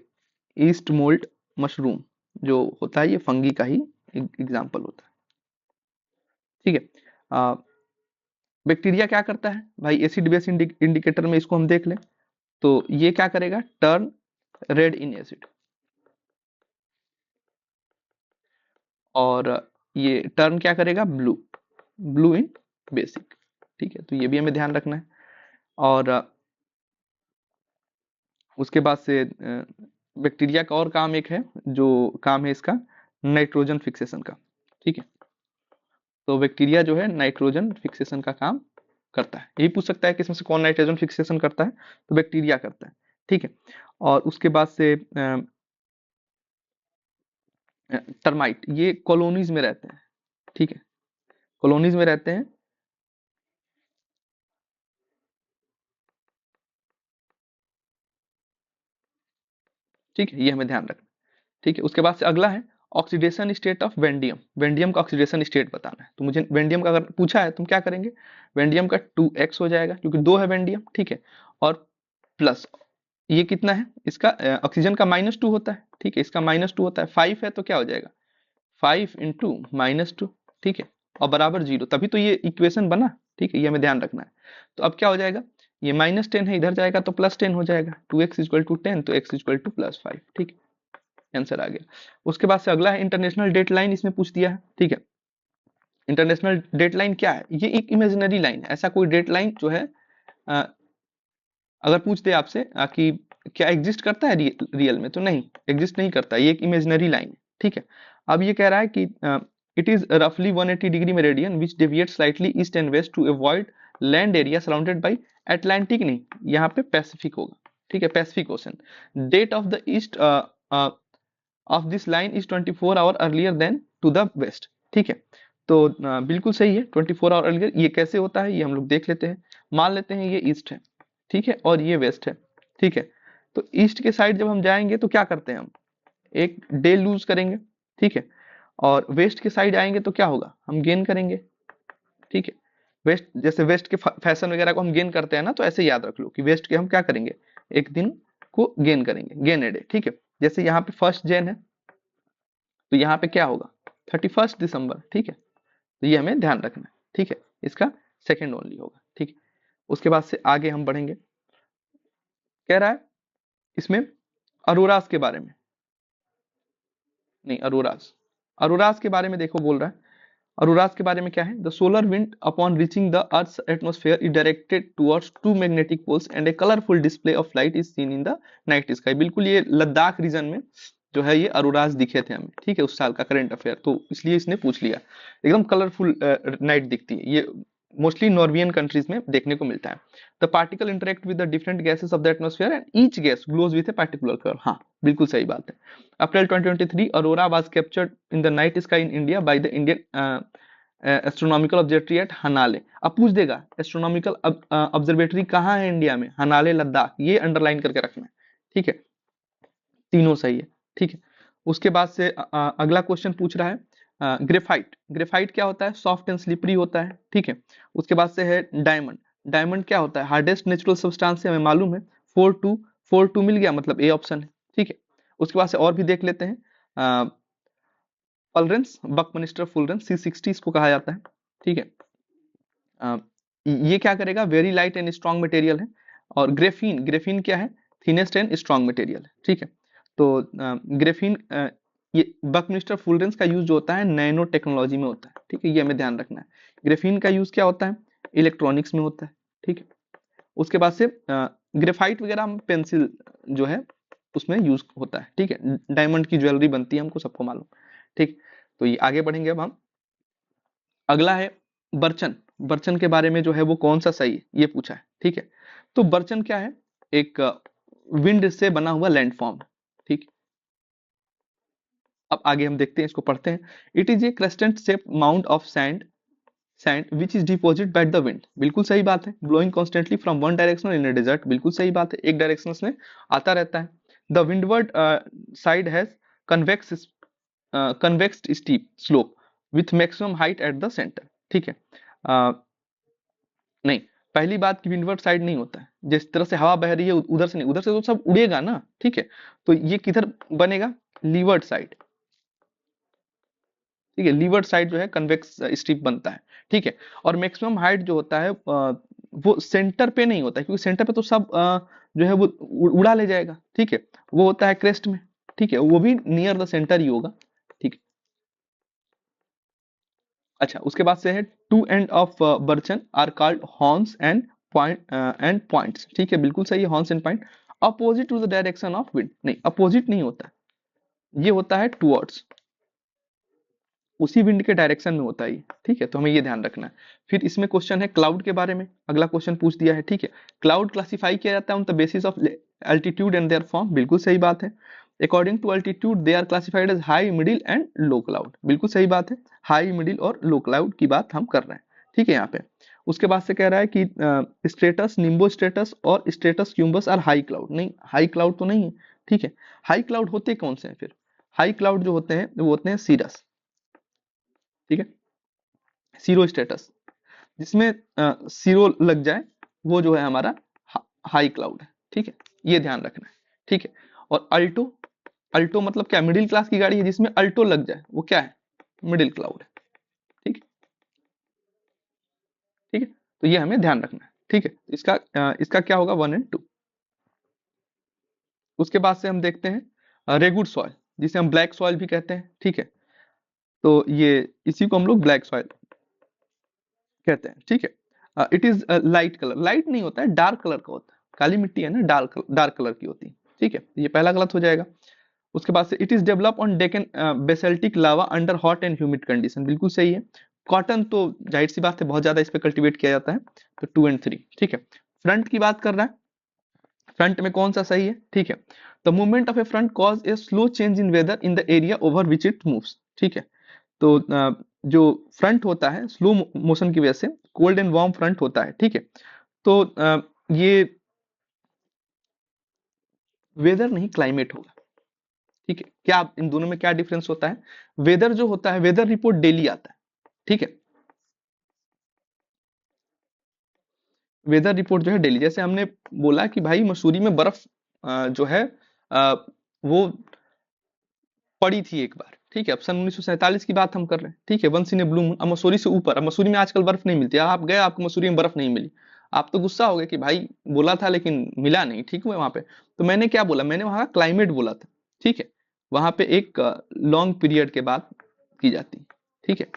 [SPEAKER 1] ईस्ट मोल्ड मशरूम जो होता है, ये फंगी का ही एग्जाम्पल होता है। ठीक है, बैक्टीरिया क्या करता है भाई, एसिड बेस इंडिकेटर में इसको हम देख लें तो ये क्या करेगा, टर्न रेड इन एसिड, और ये टर्न क्या करेगा, ब्लू, ब्लू इन बेसिक। ठीक है, तो ये भी हमें ध्यान रखना है। और उसके बाद से बैक्टीरिया का और काम एक है, जो काम है इसका नाइट्रोजन फिक्सेशन का। ठीक है, तो बैक्टीरिया जो है नाइट्रोजन फिक्सेशन का काम करता है। यही पूछ सकता है कि इसमें से कौन नाइट्रोजन फिक्सेशन करता है, तो बैक्टीरिया करता है। ठीक है, और उसके बाद से टर्माइट, ये कॉलोनीज में रहते हैं। ठीक है, कॉलोनीज में रहते हैं। ठीक है, ये हमें ध्यान रखना। ठीक है, उसके बाद से अगला है ऑक्सीडेशन स्टेट ऑफ वेंडियम। वेंडियम का ऑक्सीडेशन स्टेट बताना है, तो मुझे वेंडियम का अगर पूछा है तुम क्या करेंगे, वेंडियम का 2x हो जाएगा क्योंकि 2 है वेंडियम। ठीक है, और प्लस ये कितना है इसका, ऑक्सीजन का -2 होता है। ठीक है, इसका -2 होता है, 5 है तो क्या हो जाएगा 5 इंटू -2। ठीक है, और बराबर 0, तभी तो ये इक्वेशन बना। ठीक है, ये हमें ध्यान रखना है। तो अब क्या हो जाएगा, ये -10 है, इधर जाएगा तो +10 हो जाएगा, 2x इक्वल टू 10 तो x इक्वल टू +5। ठीक है, आंसर आ गया। उसके बाद से अगला है इंटरनेशनल डेट लाइन, इसमें पूछ दिया है। ठीक है, इंटरनेशनल डेट लाइन क्या है, ये एक इमेजिनरी लाइन है। ऐसा कोई डेट लाइन जो है अ, अगर पूछ दे आपसे कि क्या एग्जिस्ट करता है रियल में, तो नहीं एग्जिस्ट नहीं करता, ये एक इमेजिनरी लाइन है। ठीक है, अब ये कह रहा है कि इट इज रफली 180 degree meridian which deviate slightly east and west to avoid land area surrounded by Atlantic, नहीं यहाँ पे पैसिफिक होगा। ठीक है, Pacific ocean. Date of the east of this line is 24 hour earlier than to the west. ठीक है, तो बिल्कुल सही है, 24 आवर अर्लियर। ये कैसे होता है ये हम लोग देख लेते हैं। मान लेते हैं ये ईस्ट है, ठीक है, और ये वेस्ट है। ठीक है, तो ईस्ट के साइड जब हम जाएंगे तो क्या करते हैं, हम एक डे लूज करेंगे। ठीक है, और वेस्ट के साइड आएंगे तो क्या होगा, हम गेन करेंगे। ठीक है, वेस्ट जैसे वेस्ट के फैशन वगैरह को हम गेन करते हैं ना, तो ऐसे याद रख लो कि वेस्ट के हम क्या करेंगे, एक दिन को गेन करेंगे, गेन ए डे। ठीक है, जैसे यहाँ पे 1 जैन है तो यहाँ पे क्या होगा 31 दिसंबर। ठीक है, तो ये हमें ध्यान रखना है। ठीक है, इसका सेकेंड ओनली होगा। ठीक है, उसके बाद से आगे हम बढ़ेंगे। कह रहा है इसमें अरोरास के बारे में, नहीं अरोरास, अरोरास के बारे में देखो बोल रहा है। अरोरास के बारे में क्या है, the solar wind upon reaching the earth atmosphere is directed towards to magnetic poles and a colourful display of light is seen in the night sky. बिल्कुल ये लद्दाख रीजन में जो है ये अरोरास दिखे थे हमें। ठीक है, उस साल का करंट अफेयर, तो इसलिए इसने पूछ लिया। एकदम कलरफुल नाइट दिखती है ये, मोस्टली नॉर्वियन कंट्रीज में देखने को मिलता है। द पार्टिकल इंटरेक्ट विद द डिफरेंट गैसेस ऑफ द एटमोस्फेयर एंड ईच गैस ग्लोज विद ए पार्टिकुलर कलर। हाँ बिल्कुल सही बात है। April 2023 aurora was captured in the night sky in India by the Indian astronomical observatory at Hanle. अब पूछ देगा एस्ट्रोनॉमिकल ऑब्जर्वेटरी कहाँ है इंडिया में, हनाले लद्दाख, ये अंडरलाइन करके रखना है। ठीक है, तीनों सही है। ठीक है, उसके बाद से अगला क्वेश्चन पूछ रहा है ग्रेफाइट। ग्रेफाइट क्या होता है, सॉफ्ट एंड स्लिपरी होता है। ठीक है, उसके बाद से है डायमंड। डायमंड क्या होता है, हार्डेस्ट नेचुरल सब्सटेंस हमें मालूम है। 4 2 मिल गया, मतलब ए ऑप्शन है। ठीक है, उसके बाद से और भी देख लेते हैं। फुलरेंस, बकमिंस्टर फुलरेंस C60 इसको कहा जाता है। ठीक है, अ, ये क्या करेगा, very light and strong material है। और ग्रेफीन, ग्रेफीन क्या है, थिनेस्ट एंड स्ट्रॉन्ग मटेरियल है। ठीक है, तो ग्रेफीन ये बकमिंस्टर फुलरेंस का यूज जो होता है नैनो टेक्नोलॉजी में होता है। ठीक है, ये हमें ध्यान रखना है। ग्रेफीन का यूज क्या होता है, इलेक्ट्रॉनिक्स में होता है। ठीक है, उसके बाद से ग्रेफाइट वगैरह हम पेंसिल जो है उसमें यूज होता है। ठीक है, डायमंड की ज्वेलरी बनती है, हमको सबको मालूम। ठीक, तो ये आगे बढ़ेंगे अब हम। अगला है बर्चन। बर्चन के बारे में जो है वो कौन सा सही है ये पूछा है। ठीक है, तो बर्चन क्या है, एक विंड से बना हुआ लैंडफॉर्म। ठीक, अब आगे हम देखते हैं, इसको पढ़ते हैं। It is a crescent shape mount of sand, sand which is deposit by the wind. बिल्कुल सही बात है, blowing constantly from one direction in a desert. बिल्कुल सही बात है, एक डायरेक्शन में आता रहता है। The windward side has convex convexed steep slope with maximum height at the centre. ठीक है, नहीं, पहली बात की विंडवर्ड साइड नहीं होता है, जिस तरह से हवा बह रही है उधर से नहीं, उधर से तो सब उड़ेगा ना। ठीक है, तो ये किधर बनेगा, लीवर्ड साइड। ठीक है, लीवर्ड साइड जो है कन्वेक्स स्ट्रिप बनता है। ठीक है, और मैक्सिमम हाइट जो होता है वो सेंटर पे नहीं होता है, क्योंकि सेंटर पे तो सब जो है वो उड़ा ले जाएगा। ठीक है, वो होता है क्रेस्ट में। ठीक है, वो भी नियर द सेंटर ही होगा। ठीक है, अच्छा उसके बाद से है two end of barchan are called horns and point and points. ठीक है, बिल्कुल सही है, horns and point. Opposite to the direction of wind, नहीं अपोजिट नहीं होता, ये होता है टुवर्ड्स, उसी विंड के डायरेक्शन में होता है ये, ठीक है। तो हमें ये ध्यान रखना है। फिर इसमें क्वेश्चन है क्लाउड के बारे में, अगला क्वेश्चन पूछ दिया है, ठीक है। क्लाउड क्लासिफाई किया जाता है on the basis of altitude and their form, बिल्कुल सही बात है। According to altitude they are classified as high, middle and low cloud, बिल्कुल सही बात है। हाई, मिडिल और लो क्लाउड की बात हम कर रहे हैं, ठीक है यहाँ पे। उसके बाद से कह रहा है कि स्टेटस निम्बो स्टेटस और स्टेटस क्यूम्बस आर हाई क्लाउड, नहीं हाई क्लाउड तो नहीं है, ठीक है। हाई क्लाउड होते कौन से हैं फिर? हाई क्लाउड जो होते हैं वो होते हैं सीरस, ठीक है, सीरो स्टेटस, जिसमें सीरो लग जाए वो जो है हमारा हाई क्लाउड है, ठीक है। ये ध्यान रखना है, ठीक है। और अल्टो, अल्टो मतलब क्या? मिडिल क्लास की गाड़ी है जिसमें अल्टो लग जाए वो क्या है? मिडिल क्लाउड है, ठीक है, ठीक है। तो ये हमें ध्यान रखना है, ठीक है। इसका क्या होगा? 1 और 2। उसके बाद से हम देखते हैं रेगुड सॉइल, जिसे हम ब्लैक सॉइल भी कहते हैं, ठीक है। तो ये इसी को हम लोग ब्लैक सॉइल कहते हैं, ठीक है। It is light colour, light नहीं होता है, डार्क कलर का होता है, काली मिट्टी है ना, डार्क डार्क कलर की होती है, ठीक है। ये पहला गलत हो जाएगा। उसके बाद से it is develop on Deccan basaltic lava under hot and humid condition, बिल्कुल सही है। कॉटन तो जाहिर सी बात है बहुत ज्यादा इस पे कल्टीवेट किया जाता है, तो 2 और 3, ठीक है। फ्रंट की बात कर रहा है, फ्रंट में कौन सा सही है? ठीक है, the movement of a front cause a slow change in weather in the area over which it moves, ठीक है। तो जो फ्रंट होता है स्लो मोशन की वजह से कोल्ड एंड वार्म फ्रंट होता है, ठीक है। तो ये वेदर नहीं क्लाइमेट होगा, ठीक है। क्या इन दोनों में क्या डिफरेंस होता है? वेदर जो होता है, वेदर रिपोर्ट डेली आता है, ठीक है। वेदर रिपोर्ट जो है डेली, जैसे हमने बोला कि भाई मसूरी में बर्फ जो है अ, वो पड़ी थी एक बार, ठीक है। अब सन 1947 की बात हम कर रहे हैं, ठीक है। Once in a blue moon, अब मसूरी से ऊपर, अब मसूरी में आजकल बर्फ नहीं मिलती, आप गए आपको मसूरी में बर्फ नहीं मिली, आप तो गुस्सा हो गए कि भाई बोला था लेकिन मिला नहीं, ठीक है वहां पे। तो मैंने क्या बोला? मैंने वहां क्लाइमेट बोला था, ठीक है। वहां पे एक लॉन्ग पीरियड के बाद की जाती है, ठीक है,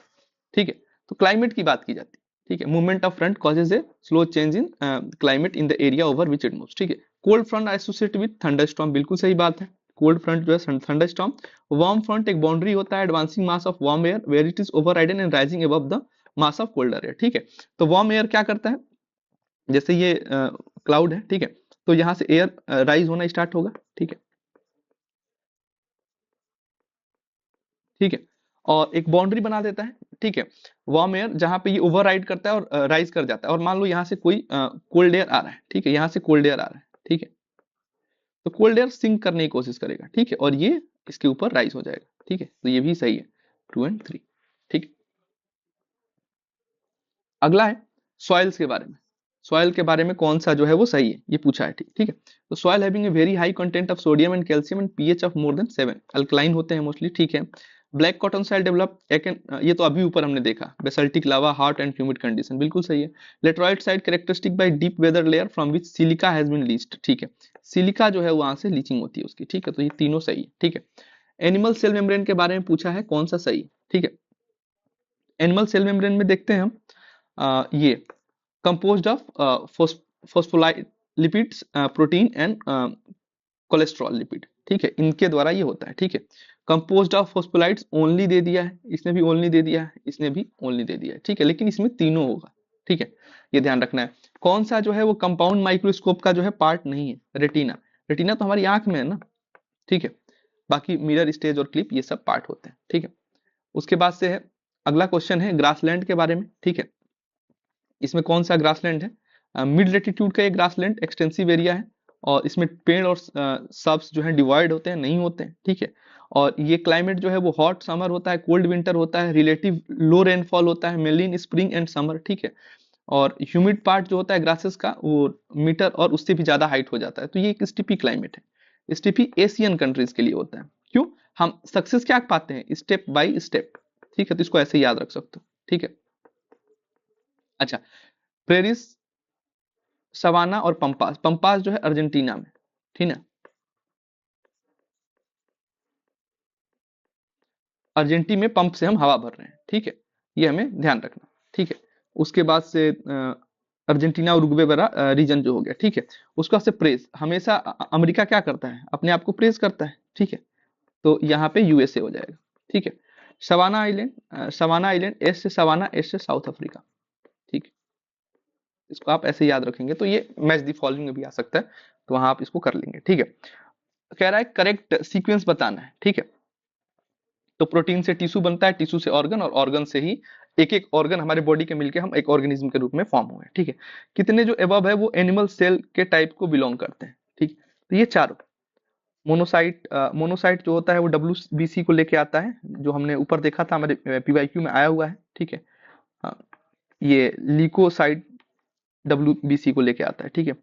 [SPEAKER 1] ठीक है। तो क्लाइमेट की बात की जाती है, ठीक है। Movement of front causes a slow change in climate in the area over which it moves, ठीक है। Cold front associate with thunderstorm, बिल्कुल सही बात है। कोल्ड फ्रंट जो है थंडरस्टॉर्म। वार्म फ्रंट एक बाउंड्री होता है advancing mass of warm air where it is overridden and rising above the mass of colder air, ठीक है। तो वार्म एयर क्या करता है? जैसे ये क्लाउड है, ठीक है, तो यहाँ से एयर राइज होना स्टार्ट होगा, ठीक है, ठीक है। और एक बाउंड्री बना देता है, ठीक है, वार्म एयर, जहां पे ये ओवरराइड करता है और राइज कर जाता है। और मान लो यहाँ से कोई कोल्ड एयर आ रहा है, ठीक है, यहाँ से कोल्ड एयर आ रहा है, ठीक है। तो कोल्ड एयर सिंक करने की कोशिश करेगा, ठीक है, और ये इसके ऊपर राइज हो जाएगा, ठीक है। तो ये भी सही है, 2 और 3, ठीक है। अगला है सॉइल्स के बारे में। सॉइल के बारे में कौन सा जो है वो सही है, ये पूछा है, ठीक ठीक है। तो soil having a very high content of sodium and calcium and pH of more than 7, alkaline होते हैं मोस्टली, ठीक है। ब्लैक कॉटन सॉइल डेवलप एक, ये तो अभी ऊपर हमने देखा, basaltic lava, hot and humid condition, बिल्कुल सही है। Laterite side characteristic by deep weather layer from which silica has been leached, ठीक है। सिलिका जो है वहां से लीचिंग होती है उसकी, ठीक है। तो ये तीनों सही है, ठीक है। एनिमल सेल मेम्ब्रेन के बारे में पूछा है, कौन सा सही है, ठीक है। एनिमल सेल मेम्ब्रेन में देखते हैं हम ये composed of phospholipids, protein and cholesterol lipid, ठीक है, इनके द्वारा ये होता है, ठीक है। कंपोज्ड ऑफ फोस्फोलाइट्स ओनली दे दिया है, इसने भी ओनली दे दिया है, इसने भी ओनली दे दिया है, ठीक है। लेकिन इसमें तीनों होगा, ठीक है, ये ध्यान रखना है। कौन सा जो है वो कंपाउंड माइक्रोस्कोप का जो है पार्ट नहीं है? रेटिना, रेटिना तो हमारी आंख में है ना, ठीक है। बाकी मिरर, स्टेज और क्लिप ये सब पार्ट होते हैं, ठीक है। उसके बाद से है अगला क्वेश्चन है ग्रासलैंड के बारे में, ठीक है। इसमें कौन सा ग्रासलैंड है? मिड लेटीट्यूड का ये ग्रासलैंड एक्सटेंसिव एरिया है, और इसमें पेड़ और सब्स जो है डिवाइड होते हैं, नहीं होते हैं, ठीक है। और ये क्लाइमेट जो है वो हॉट समर होता है, कोल्ड विंटर होता है, रिलेटिव लो रेनफॉल होता है mainly in spring and summer, ठीक है। और ह्यूमिड पार्ट जो होता है ग्रासेस का वो मीटर और उससे भी ज्यादा हाइट हो जाता है। तो ये एक स्टिपी क्लाइमेट है, स्टिपी एशियन कंट्रीज के लिए होता है। क्यों? हम सक्सेस क्या पाते हैं? स्टेप बाय स्टेप, ठीक है। तो इसको ऐसे याद रख सकते हो, ठीक है। अच्छा, प्रेरिस, सवाना और पंपास, पंपास जो है अर्जेंटीना में, ठीक है। अर्जेंटी में पंप से हम हवा भर रहे हैं, ठीक है, ये हमें ध्यान रखना, ठीक है। उसके बाद से अर्जेंटीना और उरुग्वे वाला रीजन जो हो गया, ठीक है। उसका से प्रेस हमेशा अमेरिका क्या करता है, अपने आप को प्रेस करता है, ठीक है। तो यहाँ पे यूएसए हो जाएगा, ठीक है। Savanna island, savanna island S से सवाना, एस से साउथ अफ्रीका, ठीक है। इसको आप ऐसे याद रखेंगे तो ये मैच दी फॉलोइंग में भी आ सकता है, तो वहां आप इसको कर लेंगे, ठीक है। कह रहा है करेक्ट सीक्वेंस बताना है, ठीक है। तो प्रोटीन से टिश्यू बनता है, टिश्यू से ऑर्गन, और ऑर्गन से ही एक एक ऑर्गन हमारे बॉडी के मिलके हम एक ऑर्गेनिज्म के रूप में फॉर्म हुए, ठीक है। कितने जो एबव है वो एनिमल सेल के टाइप को बिलोंग करते हैं, ठीक। तो ये चारों मोनोसाइट, मोनोसाइट जो होता है वो डब्ल्यूबीसी को लेके आता है, जो हमने ऊपर देखा था हमारे पीवाईक्यू में आया हुआ है, ठीक है। हाँ, ये लीकोसाइट डब्ल्यूबीसी को लेके आता है, ठीक है।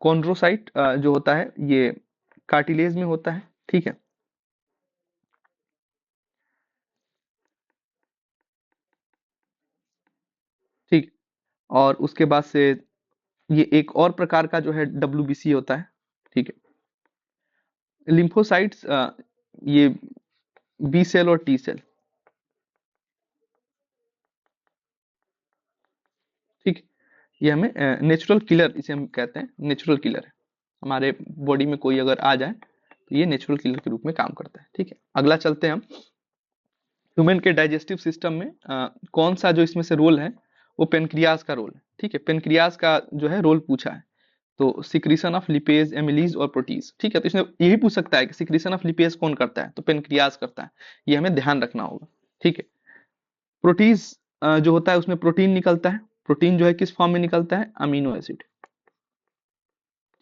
[SPEAKER 1] कॉन्ड्रोसाइट जो होता है ये कार्टिलेज में होता है, ठीक है। ठीक। और उसके बाद से ये एक और प्रकार का जो है डब्ल्यूबीसी होता है, ठीक है। लिम्फोसाइट्स ये बी सेल और टी सेल, ठीक। ये हमें नेचुरल किलर इसे हम कहते हैं, नेचुरल किलर है। हमारे बॉडी में कोई अगर आ जाए तो ये नेचुरल किलर के रूप में काम करता है, ठीक है। अगला चलते हैं हम ह्यूमन के डाइजेस्टिव सिस्टम में कौन सा जो इसमें से रोल है, वो पेनक्रियाज का रोल है, ठीक है। पेनक्रियाज का जो है रोल पूछा है, तो सिक्रीशन ऑफ लिपेज, एमिलीज और प्रोटीज, ठीक है। तो इसमें यही पूछ सकता है कि सिक्रीशन ऑफ लिपेज कौन करता है, तो पेनक्रियाज करता है, ये हमें ध्यान रखना होगा, ठीक है। प्रोटीज जो होता है उसमें प्रोटीन निकलता है, प्रोटीन जो है किस फॉर्म में निकलता है, अमीनो एसिड,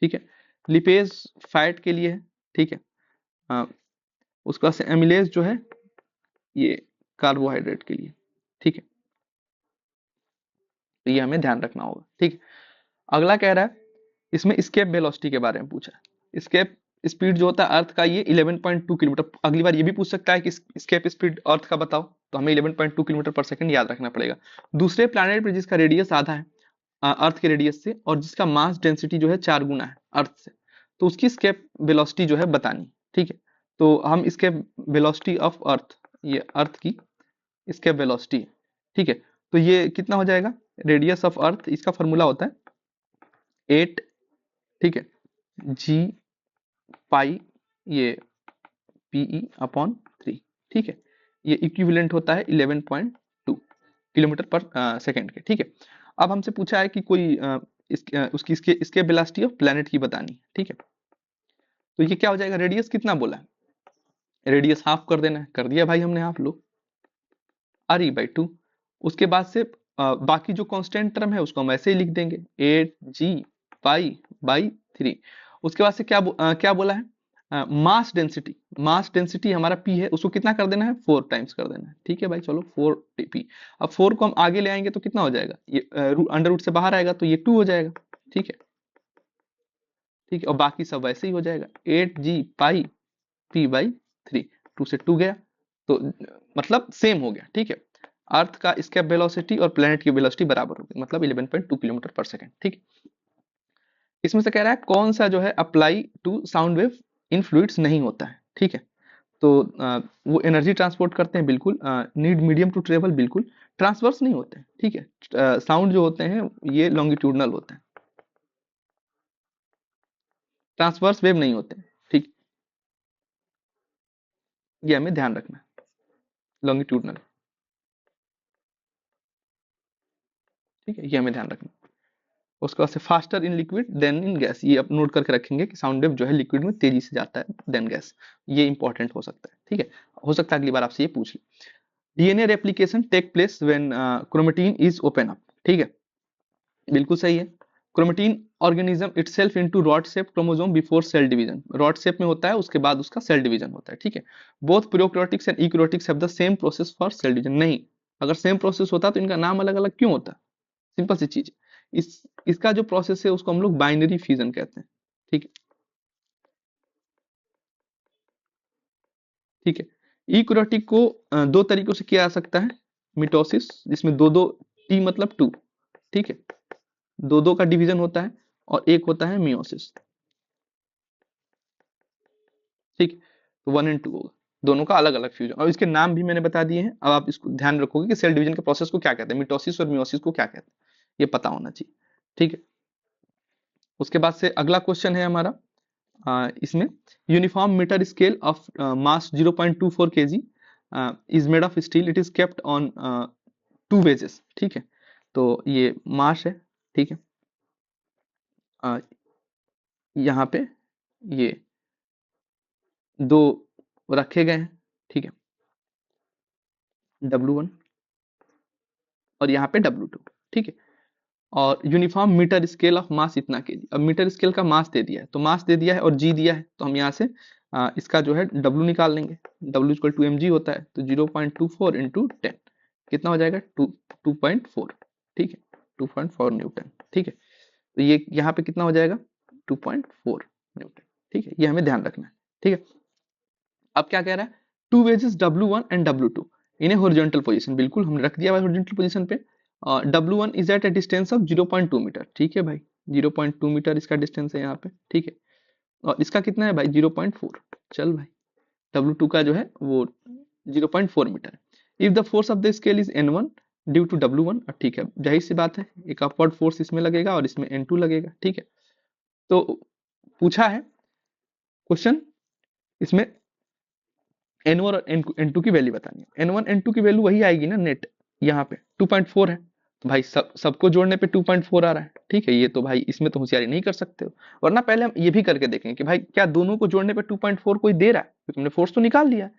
[SPEAKER 1] ठीक है। लिपेज फैट के लिए है, ठीक है। अ, उसका से एमिलेज जो है ये कार्बोहाइड्रेट के लिए, ठीक है। तो ये हमें ध्यान रखना होगा, ठीक है। अगला कह रहा है इसमें स्केप वेलोसिटी के बारे में पूछा है। स्केप स्पीड जो होता है अर्थ का ये 11.2 किलोमीटर, अगली बार ये भी पूछ सकता है कि स्केप स्पीड अर्थ का बताओ, तो हमें 11.2 किलोमीटर पर सेकंड याद रखना पड़ेगा। दूसरे प्लैनेट पर जिसका रेडियस आधा है अर्थ के रेडियस से, और जिसका मास डेंसिटी जो है 4 गुना है अर्थ से, तो उसकी स्केप वेलोसिटी जो है बतानी, ठीक है। तो हम स्केप वेलोसिटी ऑफ अर्थ, ये अर्थ की स्केप वेलोसिटी है, ठीक है। तो ये कितना हो जाएगा, रेडियस ऑफ अर्थ इसका फॉर्मूला होता है 8, ठीक है, जी पाई ये पीई अपॉन 3, ठीक है। ये इक्विवेलेंट होता है 11.2 किलोमीटर पर सेकंड के, ठीक है। अब हमसे पूछा है कि कोई उसकी इसके वेलोसिटी ऑफ प्लेनेट की बतानी है, ठीक है। तो ये क्या हो जाएगा, रेडियस कितना बोला है, रेडियस हाफ कर देना है, कर दिया भाई हमने हाफ, लो re/2। उसके बाद से बाकी जो कांस्टेंट टर्म है उसको हम ऐसे ही लिख देंगे 8g पाई/3। उसके बाद से क्या बोला है, मास डेंसिटी, मास डेंसिटी हमारा p है, उसको कितना कर देना है, 4 टाइम्स कर देना है, ठीक है भाई। चलो 4p, अब 4 को हम आगे ले आएंगे तो कितना हो जाएगा, ये अंडर रूट से बाहर आएगा तो ये 2 हो जाएगा, ठीक है। ठीक है, और बाकी सब वैसे ही हो जाएगा 8g पाई p/3, 2 से 2 गया, तो मतलब सेम हो गया, ठीक है। अर्थ का स्केप वेलोसिटी और प्लेनेट की वेलोसिटी बराबर होगी, मतलब 11.2 किलोमीटर पर सेकंड, ठीक। इसमें से कह रहा है कौन सा जो है apply to sound wave in fluids नहीं होता है, ठीक है। तो वो एनर्जी ट्रांसपोर्ट करते हैं, बिल्कुल। नीड मीडियम टू ट्रेवल, बिल्कुल। ट्रांसवर्स नहीं होते हैं, ठीक है। साउंड जो होते हैं ये लॉन्गिट्यूडनल होते हैं, ट्रांसवर्स वेव नहीं होते हैं, ठीक। ये हमें ध्यान रखना है, लॉन्गिट्यूडनल, ठीक है, ये हमें ध्यान रखना है। उसके बाद से faster in liquid than in gas, ये आप नोट करके रखेंगे कि साउंड वेव जो है लिक्विड में तेजी से जाता है देन गैस, ये इंपॉर्टेंट हो सकता है, ठीक है। हो सकता है अगली बार आपसे ये पूछ ले। DNA replication take place when chromatin is open up, ठीक है, बिल्कुल सही है। Chromatin organism itself into rod shape chromosome before cell division, rod shape में होता है, उसके बाद उसका सेल डिवीजन होता है, ठीक है। Both prokaryotics and eukaryotics have the same process for sale division, नहीं, अगर सेम प्रोसेस होता तो इनका नाम अलग अलग क्यों होता, सिंपल सी चीज। इसका जो प्रोसेस है उसको हम लोग बाइनरी फ्यूजन कहते हैं, ठीक है, ठीक है। यूकैरियोटिक को दो तरीकों से किया जा सकता है, मिटोसिस जिसमें दो दो, टी मतलब टू, ठीक है, दो दो का डिवीजन होता है, और एक होता है मियोसिस, ठीक। तो 1 और 2 होगा, दोनों का अलग अलग फ्यूजन, और इसके नाम भी मैंने बता दिए हैं। अब आप इसको ध्यान रखोगे कि सेल डिवीजन के प्रोसेस को क्या कहते हैं, मिटोसिस और मियोसिस को क्या कहते हैं, ये पता होना चाहिए, ठीक है। उसके बाद से अगला क्वेश्चन है हमारा, इसमें uniform metre scale of mass 0.24 kg is made of steel, it is kept on two wedges, ठीक है। तो ये मास है, ठीक है। यहाँ पे ये दो रखे गए हैं, ठीक है, W1 और यहाँ पे W2, ठीक है। और uniform metre scale of mass इतना केजी, अब मीटर स्केल का मास दे दिया है, तो मास दे दिया है और जी दिया है, तो हम यहाँ से इसका जो है W निकाल लेंगे। W इक्वल टू mg होता है, तो 0.24 इंटू 10 कितना हो जाएगा, 2.4, ठीक है, 2.4 न्यूटन, ठीक है। तो ये यहाँ पे कितना हो जाएगा, 2.4 न्यूटन, ठीक है, ये हमें ध्यान रखना है, ठीक है। अब क्या कह रहा है, two wedges W1 and W2 in a horizontal position, बिल्कुल हमने रख दिया है हॉरिजॉन्टल पोजीशन पे। W1 is at a distance of 0.2 metre, ठीक है भाई, 0.2 मीटर इसका डिस्टेंस है यहाँ पे, ठीक है। और इसका कितना है भाई, 0.4, चल भाई, W2 का जो है वो 0.4 metre. If the force of the scale is N1 due to W1, ठीक है, जाहिर सी बात है एक अपवर्ड फोर्स इसमें लगेगा और इसमें N2 लगेगा, ठीक है। तो पूछा है क्वेश्चन, इसमें N1 और N2 की वैल्यू बतानी है। N1 N2 की वैल्यू वही आएगी ना नेट, यहाँ पे 2.4 है, तो भाई सबको जोड़ने पे 2.4 आ रहा है, ठीक है। ये तो भाई इसमें तो होशियारी नहीं कर सकते हो, वरना पहले हम ये भी करके देखेंगे कि भाई क्या दोनों को जोड़ने पे 2.4 कोई दे रहा है, क्योंकि हमने फोर्स तो निकाल लिया है।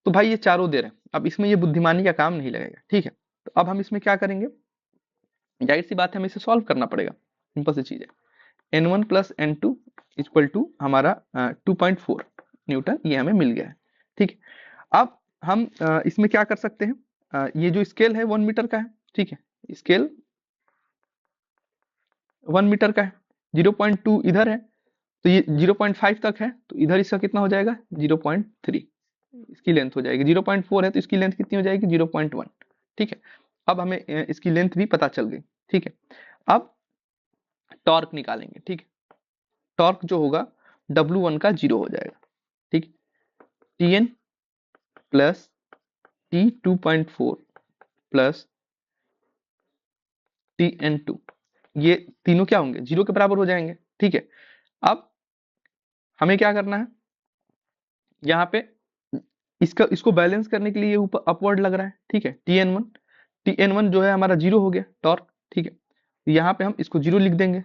[SPEAKER 1] तो भाई ये चारों दे रहे हैं, अब इसमें ये बुद्धिमानी का काम नहीं लगेगा, ठीक है। तो अब हम इसमें क्या करेंगे, जाहिर सी बात है हमें इसे सॉल्व करना पड़ेगा, सिंपल सी चीज है। N1 plus N2 equal to हमारा 2.4 न्यूटन, ये हमें मिल गया है, ठीक है। अब हम इसमें क्या कर सकते हैं, ये जो स्केल है 1 मीटर का है, ठीक है, स्केल 1 मीटर का है, 0.2 इधर है, तो ये 0.5 तक है, तो इधर इसका कितना हो जाएगा, 0.3 इसकी लेंथ हो जाएगी, 0.4 है तो इसकी लेंथ कितनी हो जाएगी, 0.1, ठीक है। अब हमें इसकी लेंथ भी पता चल गई, ठीक है। अब टॉर्क निकालेंगे, ठीक है। टॉर्क जो होगा W1 का 0 हो जाएगा, ठीक, Tn plus T2.4 plus Tn2, ये तीनों क्या होंगे, 0 के बराबर हो जाएंगे, ठीक है। अब हमें क्या करना है, यहाँ पे इसको बैलेंस करने के लिए ऊपर अपवर्ड लग रहा है, ठीक है। Tn1 जो है हमारा 0 हो गया टॉर्क, ठीक है। यहाँ पे हम इसको 0 लिख देंगे।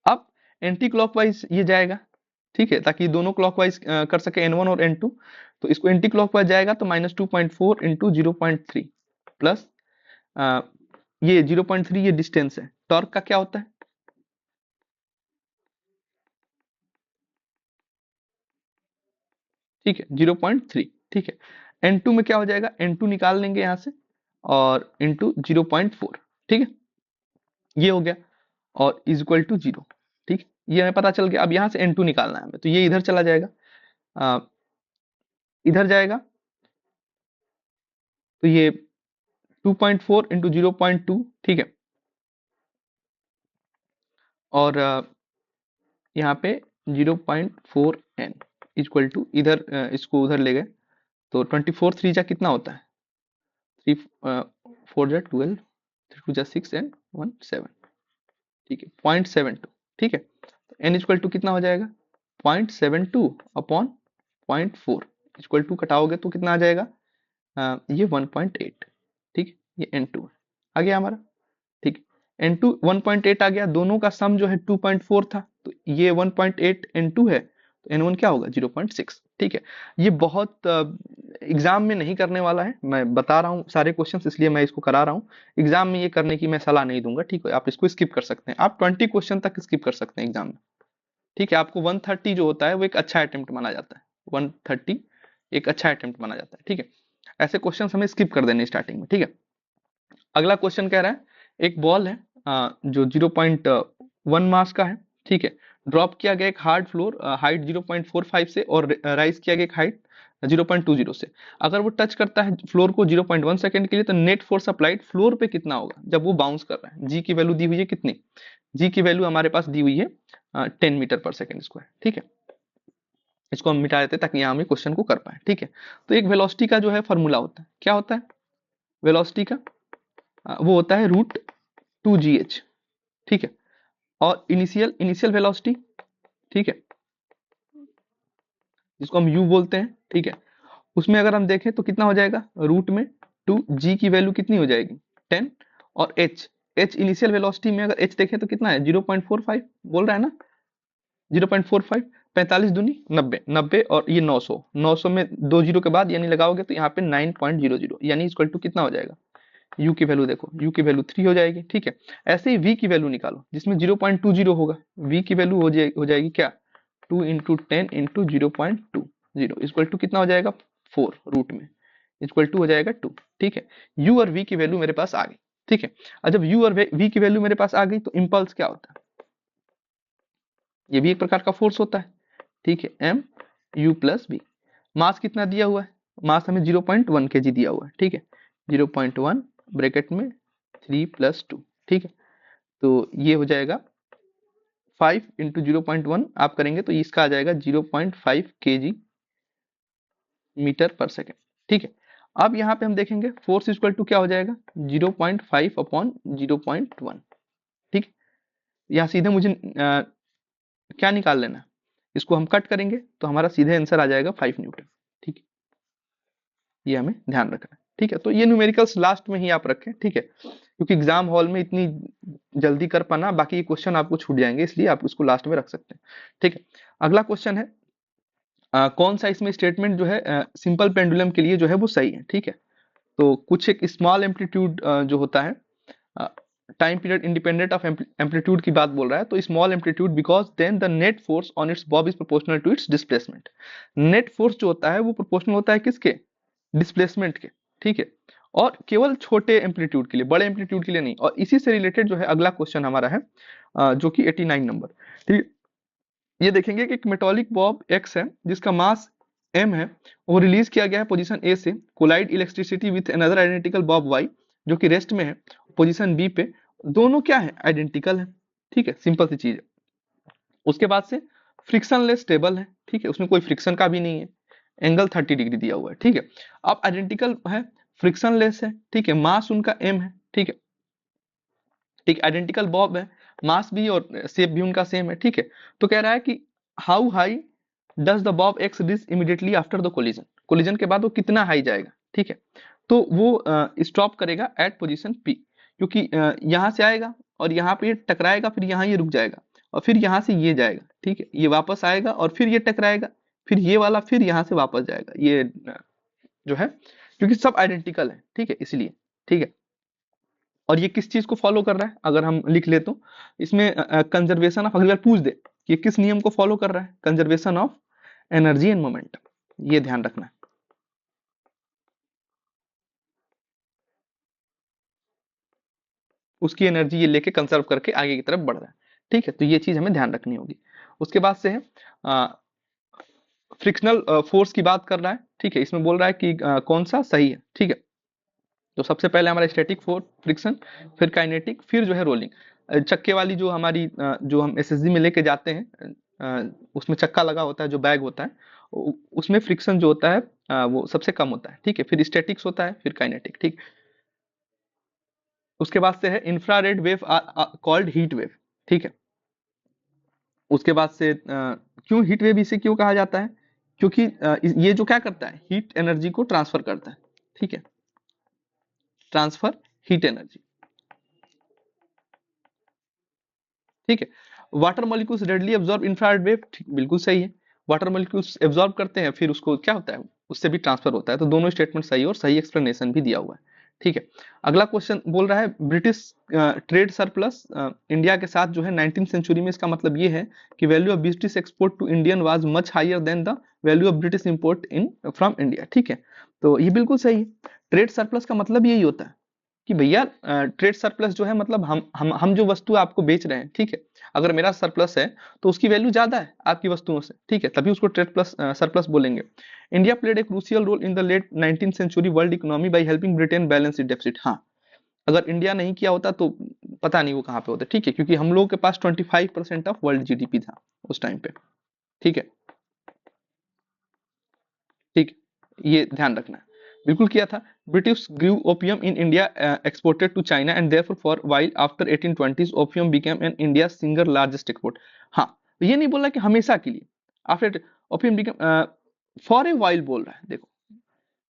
[SPEAKER 1] अब एंटी क्लॉकवाइज ये जाएगा, ठीक है, ताकि दोनों क्लॉकवाइज कर सके N1 और N2, तो इसको एंटी क्लॉकवाइज जाएगा तो -2.4 इंटू 0.3 प्लस ये 0.3 ये डिस्टेंस है, टॉर्क का क्या होता है, ठीक है, 0.3, ठीक है। N2 में क्या हो जाएगा, N2 निकाल लेंगे यहाँ से और इंटू 0.4, ठीक है, ये हो गया और इज इक्वल टू 0, ठीक, ये हमें पता चल गया। अब यहाँ से N2 निकालना है हमें, तो ये इधर चला जाएगा, इधर जाएगा, तो ये 2.4 इंटू 0.2, ठीक है, और यहाँ पे 0.4 n इक्वल टू इधर इसको उधर ले गए, तो 24 3 जा कितना होता है, 3 4 जा 12, 3 2 जा 6 एंड 1 7, ठीक है, 0.72, ठीक है। तो n इक्वल टू कितना हो जाएगा, 0.72 अपॉन 0.4 इक्वल टू कटाओगे तो कितना आ जाएगा, ये 1.8, ठीक है, ये n2 है, आ गया हमारा, ठीक है। N2 1.8 आ गया, दोनों का सम जो है 2.4 था, तो ये 1.8 N2 है, तो N1 क्या होगा, 0.6, ठीक है। ये बहुत एग्जाम में नहीं करने वाला है, मैं बता रहा हूँ सारे क्वेश्चंस, इसलिए मैं इसको करा रहा हूँ। एग्जाम में ये करने की मैं सलाह नहीं दूंगा, ठीक है, आप इसको स्किप कर सकते हैं, आप 20 क्वेश्चन तक स्किप कर सकते हैं एग्जाम में, ठीक है। आपको 130 जो होता है वो एक अच्छा अटेम्प्ट माना जाता है, 130 एक अच्छा अटेम्प्ट माना जाता है, ठीक है। ऐसे क्वेश्चन हमें स्किप कर देने स्टार्टिंग में, ठीक है। अगला क्वेश्चन कह रहा है, एक बॉल है जो 0.1 मास का है, ठीक है, ड्रॉप किया गया एक हार्ड फ्लोर हाइट 0.45 से और राइज किया गया एक हाइट 0.20 से। अगर वो टच करता है फ्लोर को 0.1 सेकंड के लिए, तो नेट फोर्स अप्लाइड फ्लोर पे कितना होगा जब वो बाउंस कर रहा है। जी की वैल्यू दी हुई है कितनी, जी की वैल्यू हमारे पास दी हुई है 10 मीटर पर सेकेंड स्क्वायर, ठीक है। इसको हम मिटा देते हैं ताकि यहाँ हम क्वेश्चन को कर पाए, ठीक है। तो एक वेलोसिटी का जो है फॉर्मूला होता है, क्या होता है वेलोसिटी का, वो होता है रूट 2gh, ठीक है। और इनिशियल वेलोसिटी, ठीक है, जिसको हम u बोलते हैं, ठीक है, उसमें अगर हम देखें तो कितना हो जाएगा, रूट में 2g की वैल्यू कितनी हो जाएगी 10, और h इनिशियल वेलोसिटी में अगर h देखें तो कितना है 0.45 बोल रहा है ना, 0.45, 45 दूनी 90, 90 और ये 900, 900 में 2 जीरो के बाद यानी लगाओगे तो यहाँ पे 9.00 यानी इक्वल टू कितना हो जाएगा, u की वैल्यू देखो, u की वैल्यू 3 हो जाएगी, ठीक है। ऐसे ही v की वैल्यू निकालो जिसमें 0.20 होगा, v की वैल्यू हो जाएगी क्या, 2 इंटू 10 इंटू 0.20 इक्वल टू कितना हो जाएगा 4 रूट में, इक्वल टू हो जाएगा 2, ठीक है। u और v की वैल्यू मेरे पास आ गई, ठीक है। और जब u और v की वैल्यू मेरे पास आ गई तो इम्पल्स क्या होता है, ये भी एक प्रकार का फोर्स होता है, ठीक है, m u प्लस v। मास कितना दिया हुआ है, मास हमें 0.1 kg दिया हुआ है, ठीक है, 0.1 ब्रैकेट में 3 + 2, ठीक है। तो ये हो जाएगा 5 इंटू 0.1 आप करेंगे तो इसका आ जाएगा 0.5 kg मीटर पर सेकेंड, ठीक है। अब यहाँ पे हम देखेंगे फोर्स इक्वल टू क्या हो जाएगा 0.5 अपॉन 0.1, ठीक। यहाँ सीधे मुझे क्या निकाल लेना है, इसको हम कट करेंगे तो हमारा सीधे आंसर आ जाएगा 5 न्यूटन, ठीक है। ये हमें ध्यान रखना है, ठीक है। तो ये न्यूमेरिकल्स लास्ट में ही आप रखें, ठीक है, क्योंकि एग्जाम हॉल में इतनी जल्दी कर पाना, बाकी क्वेश्चन आपको छूट जाएंगे, इसलिए आप इसको लास्ट में रख सकते हैं, ठीक है। अगला क्वेश्चन है कौन सा इसमें स्टेटमेंट जो है सिंपल पेंडुलम के लिए जो है वो सही है, ठीक है। तो कुछ एक स्मॉल एम्पलीट्यूड जो होता है, time period independent of amplitude की बात बोल रहा है, तो small amplitude because then the net force on its bob is proportional to its displacement. Net force जो होता है वो प्रोपोर्शनल होता है किसके, डिस्प्लेसमेंट के, ठीक है, और केवल छोटे एम्पलीट्यूड के लिए, बड़े एम्पलीट्यूड के लिए नहीं। और इसी से रिलेटेड जो है अगला क्वेश्चन हमारा है जो कि 89 नंबर, ठीक। ये देखेंगे कि एक मेटॉलिक बॉब एक्स है जिसका मास m है, वो रिलीज किया गया है पोजीशन ए से, collide electricity with another identical bob y जो कि रेस्ट में है पोजीशन बी पे, दोनों क्या है आइडेंटिकल है, ठीक है, सिंपल सी चीज है। उसके बाद से फ्रिक्शनलेस स्टेबल है, ठीक है, उसमें कोई फ्रिक्शन का भी नहीं है, एंगल 30 डिग्री दिया हुआ है, ठीक है। अब आइडेंटिकल है, फ्रिक्शनलेस है, ठीक है, मास उनका m है, ठीक है, ठीक, आइडेंटिकल बॉब है, मास भी और शेप भी उनका सेम है, ठीक है। तो कह रहा है कि how high does the Bob x reach immediately after the collision, collision के बाद वो कितना हाई जाएगा, ठीक है। तो वो स्टॉप करेगा एट पोजीशन पी, क्योंकि यहाँ से आएगा और यहाँ पे टकराएगा, फिर यहाँ ये रुक जाएगा और फिर यहाँ से ये जाएगा, ठीक है, ये वापस आएगा और फिर ये टकराएगा, फिर ये वाला फिर यहाँ से वापस जाएगा, ये जो है क्योंकि सब आइडेंटिकल है, ठीक है, इसलिए, ठीक है। और ये किस चीज को फॉलो कर रहा है अगर हम लिख ले तो इसमें कंजर्वेशन ऑफ, अगर पूछ दे कि ये किस नियम को फॉलो कर रहा है, conservation of energy and momentum, ये ध्यान रखना है। उसकी एनर्जी ये लेके कंजर्व करके आगे की तरफ बढ़ रहा है, ठीक है, तो ये चीज हमें ध्यान रखनी होगी। उसके बाद से है फ्रिक्शनल फोर्स की बात कर रहा है, ठीक है, इसमें बोल रहा है कि कौन सा सही है, ठीक है। तो सबसे पहले हमारा स्टैटिक फोर्स फ्रिक्शन, फिर काइनेटिक, फिर जो है रोलिंग। चक्के वाली जो हमारी जो हम एसएसजी में लेके जाते हैं उसमें चक्का लगा होता है, जो बैग होता है उसमें फ्रिक्शन जो होता है वो सबसे कम होता है, ठीक है, फिर स्टैटिक्स होता है, फिर काइनेटिक, ठीक। उसके बाद से है infrared wave called heat wave, ठीक है। उसके बाद से क्यों हीट वेव इसे क्यों कहा जाता है, क्योंकि ये जो क्या करता है हीट एनर्जी को ट्रांसफर करता है, ठीक है, ट्रांसफर हीट एनर्जी, ठीक है। Water molecules readily absorb infrared wave, बिल्कुल सही है, वाटर मॉलिक्यूल्स एब्जॉर्ब करते हैं फिर उसको क्या होता है उससे भी ट्रांसफर होता है, तो दोनों स्टेटमेंट सही है और सही एक्सप्लेनेशन भी दिया हुआ है, ठीक है। अगला क्वेश्चन बोल रहा है ब्रिटिश ट्रेड सरप्लस इंडिया के साथ जो है 19th सेंचुरी में, इसका मतलब ये है कि value of British export to Indian was much higher than the value of British import in from India, ठीक है। तो ये बिल्कुल सही है, ट्रेड सरप्लस का मतलब यही होता है कि भैया ट्रेड सरप्लस जो है मतलब हम जो वस्तु आपको बेच रहे हैं, ठीक है, अगर मेरा सरप्लस है तो उसकी वैल्यू ज्यादा है आपकी वस्तुओं से, ठीक है, तभी उसको ट्रेड प्लस सरप्लस बोलेंगे। India played a crucial role in the late 19th century world economy by helping Britain balance it deficit. हाँ, अगर इंडिया नहीं किया होता तो पता नहीं वो कहाँ पे होता, ठीक है, क्योंकि हम लोगों के पास 25% ऑफ वर्ल्ड जीडीपी था उस टाइम पे, ठीक है, ठीक, ये ध्यान रखना है। बिल्कुल किया था। British grew opium in India exported to China and therefore for while after 1820s opium became an India single largest export. हाँ, तो ये नहीं बोल रहा कि हमेशा के लिए, after opium became, for a while बोल रहा है। देखो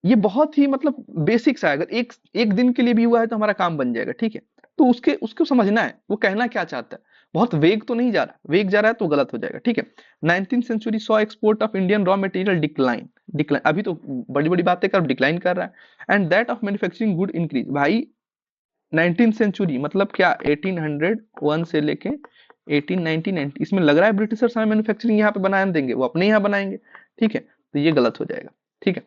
[SPEAKER 1] ये बहुत ही मतलब बेसिक सा है, अगर एक एक दिन के लिए भी हुआ है तो हमारा काम बन जाएगा, ठीक है। तो उसके उसको समझना है वो कहना क्या चाहता है, बहुत वेग तो नहीं जा रहा, वेग जा रहा है तो गलत हो जाएगा, ठीक है। 19th century saw export of Indian raw material decline, decline अभी तो बड़ी बड़ी बातें कर डिक्लाइन कर रहा है, and that of manufacturing good increase. भाई 19th सेंचुरी मतलब क्या, 1801 से लेके 1890, इसमें लग रहा है ब्रिटिशर्स हमें मैन्युफैक्चरिंग यहाँ पे बनाने देंगे, वो अपने यहाँ बनाएंगे, ठीक है। तो ये गलत हो जाएगा, ठीक है,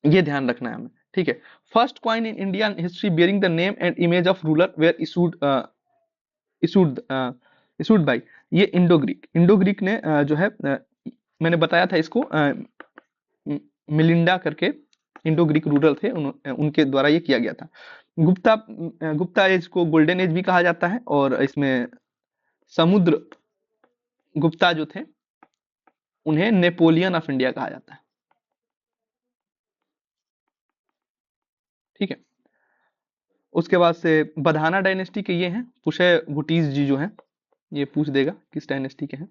[SPEAKER 1] ये ध्यान रखना है हमें, ठीक है। First coin in Indian history bearing the name and image of ruler were issued issued issued by, ये इंडो ग्रीक, इंडो ग्रीक ने जो है मैंने बताया था इसको, मिलिंडा करके इंडो ग्रीक रूलर थे, उनके द्वारा ये किया गया था। गुप्ता गुप्ता एज को गोल्डन एज भी कहा जाता है, और इसमें समुद्र गुप्ता जो थे उन्हें नेपोलियन ऑफ इंडिया कहा जाता है, ठीक है। उसके बाद से बधाना डायनेस्टी के ये हैं पुशे भुटीज जी जो हैं, ये पूछ देगा किस डायनेस्टी के हैं।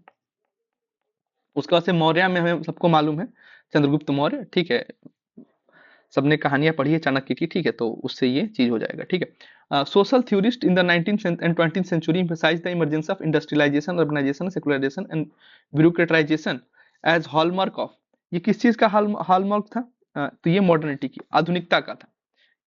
[SPEAKER 1] उसके बाद से मौर्य में हमें सबको मालूम है चंद्रगुप्त मौर्य, ठीक है, सबने कहानियां पढ़ी है चाणक्य की, ठीक है, तो उससे ये चीज हो जाएगा, ठीक है। Social theorist in the 19th and 20th century emphasized the emergence of industrialisation, urbanisation, secularisation and bureaucratisation as hallmark of, ये किस चीज का हॉलमार्क था, तो ये मॉडर्निटी की, आधुनिकता का था,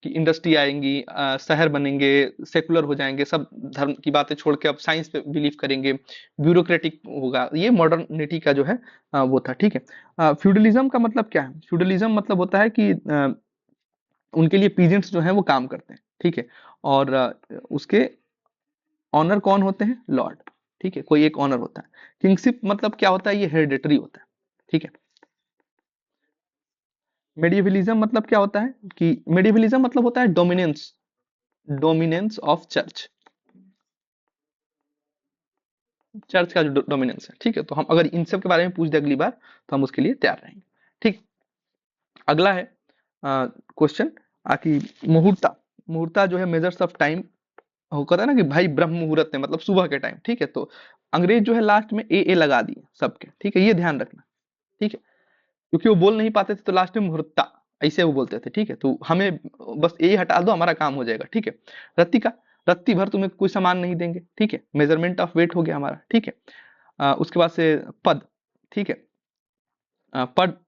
[SPEAKER 1] कि इंडस्ट्री आएंगी, शहर बनेंगे, सेकुलर हो जाएंगे, सब धर्म की बातें छोड़ के अब साइंस पे बिलीव करेंगे, ब्यूरोक्रेटिक होगा, ये मॉडर्निटी का जो है वो था, ठीक है। फ्यूडलिज्म का मतलब क्या है, फ्यूडलिज्म मतलब होता है कि उनके लिए पीजेंट्स जो हैं वो काम करते हैं, ठीक है, और उसके ऑनर कौन होते हैं, लॉर्ड, ठीक है, कोई एक ऑनर होता है। किंगशिप मतलब क्या होता है, ये हेरिडेटरी होता है, ठीक है। मेडिएवलिज्म मतलब क्या होता है, कि मेडिएवलिज्म मतलब होता है dominance, dominance of church, church का जो डोमिनेंस है, ठीक है। तो हम अगर इन सब के बारे में पूछ दे अगली बार तो हम उसके लिए तैयार रहेंगे, ठीक। अगला है क्वेश्चन आकि मुहूर्ता, मुहूर्ता जो है मेजर्स ऑफ टाइम, होता है ना कि भाई ब्रह्म मुहूर्त है मतलब सुबह के टाइम, ठीक है। तो अंग्रेज जो है लास्ट में ए लगा दिए सबके, ठीक है, ये ध्यान रखना, ठीक है, क्योंकि वो बोल नहीं पाते थे तो लास्ट में मुहूर्ता ऐसे वो बोलते थे, ठीक है। तो हमें बस ए हटा दो, हमारा काम हो जाएगा, ठीक है। रत्तिका, रत्ती भर तुम्हें कोई सामान नहीं देंगे, ठीक है, मेजरमेंट ऑफ वेट हो गया हमारा, ठीक है। उसके बाद से पद, ठीक है, पद,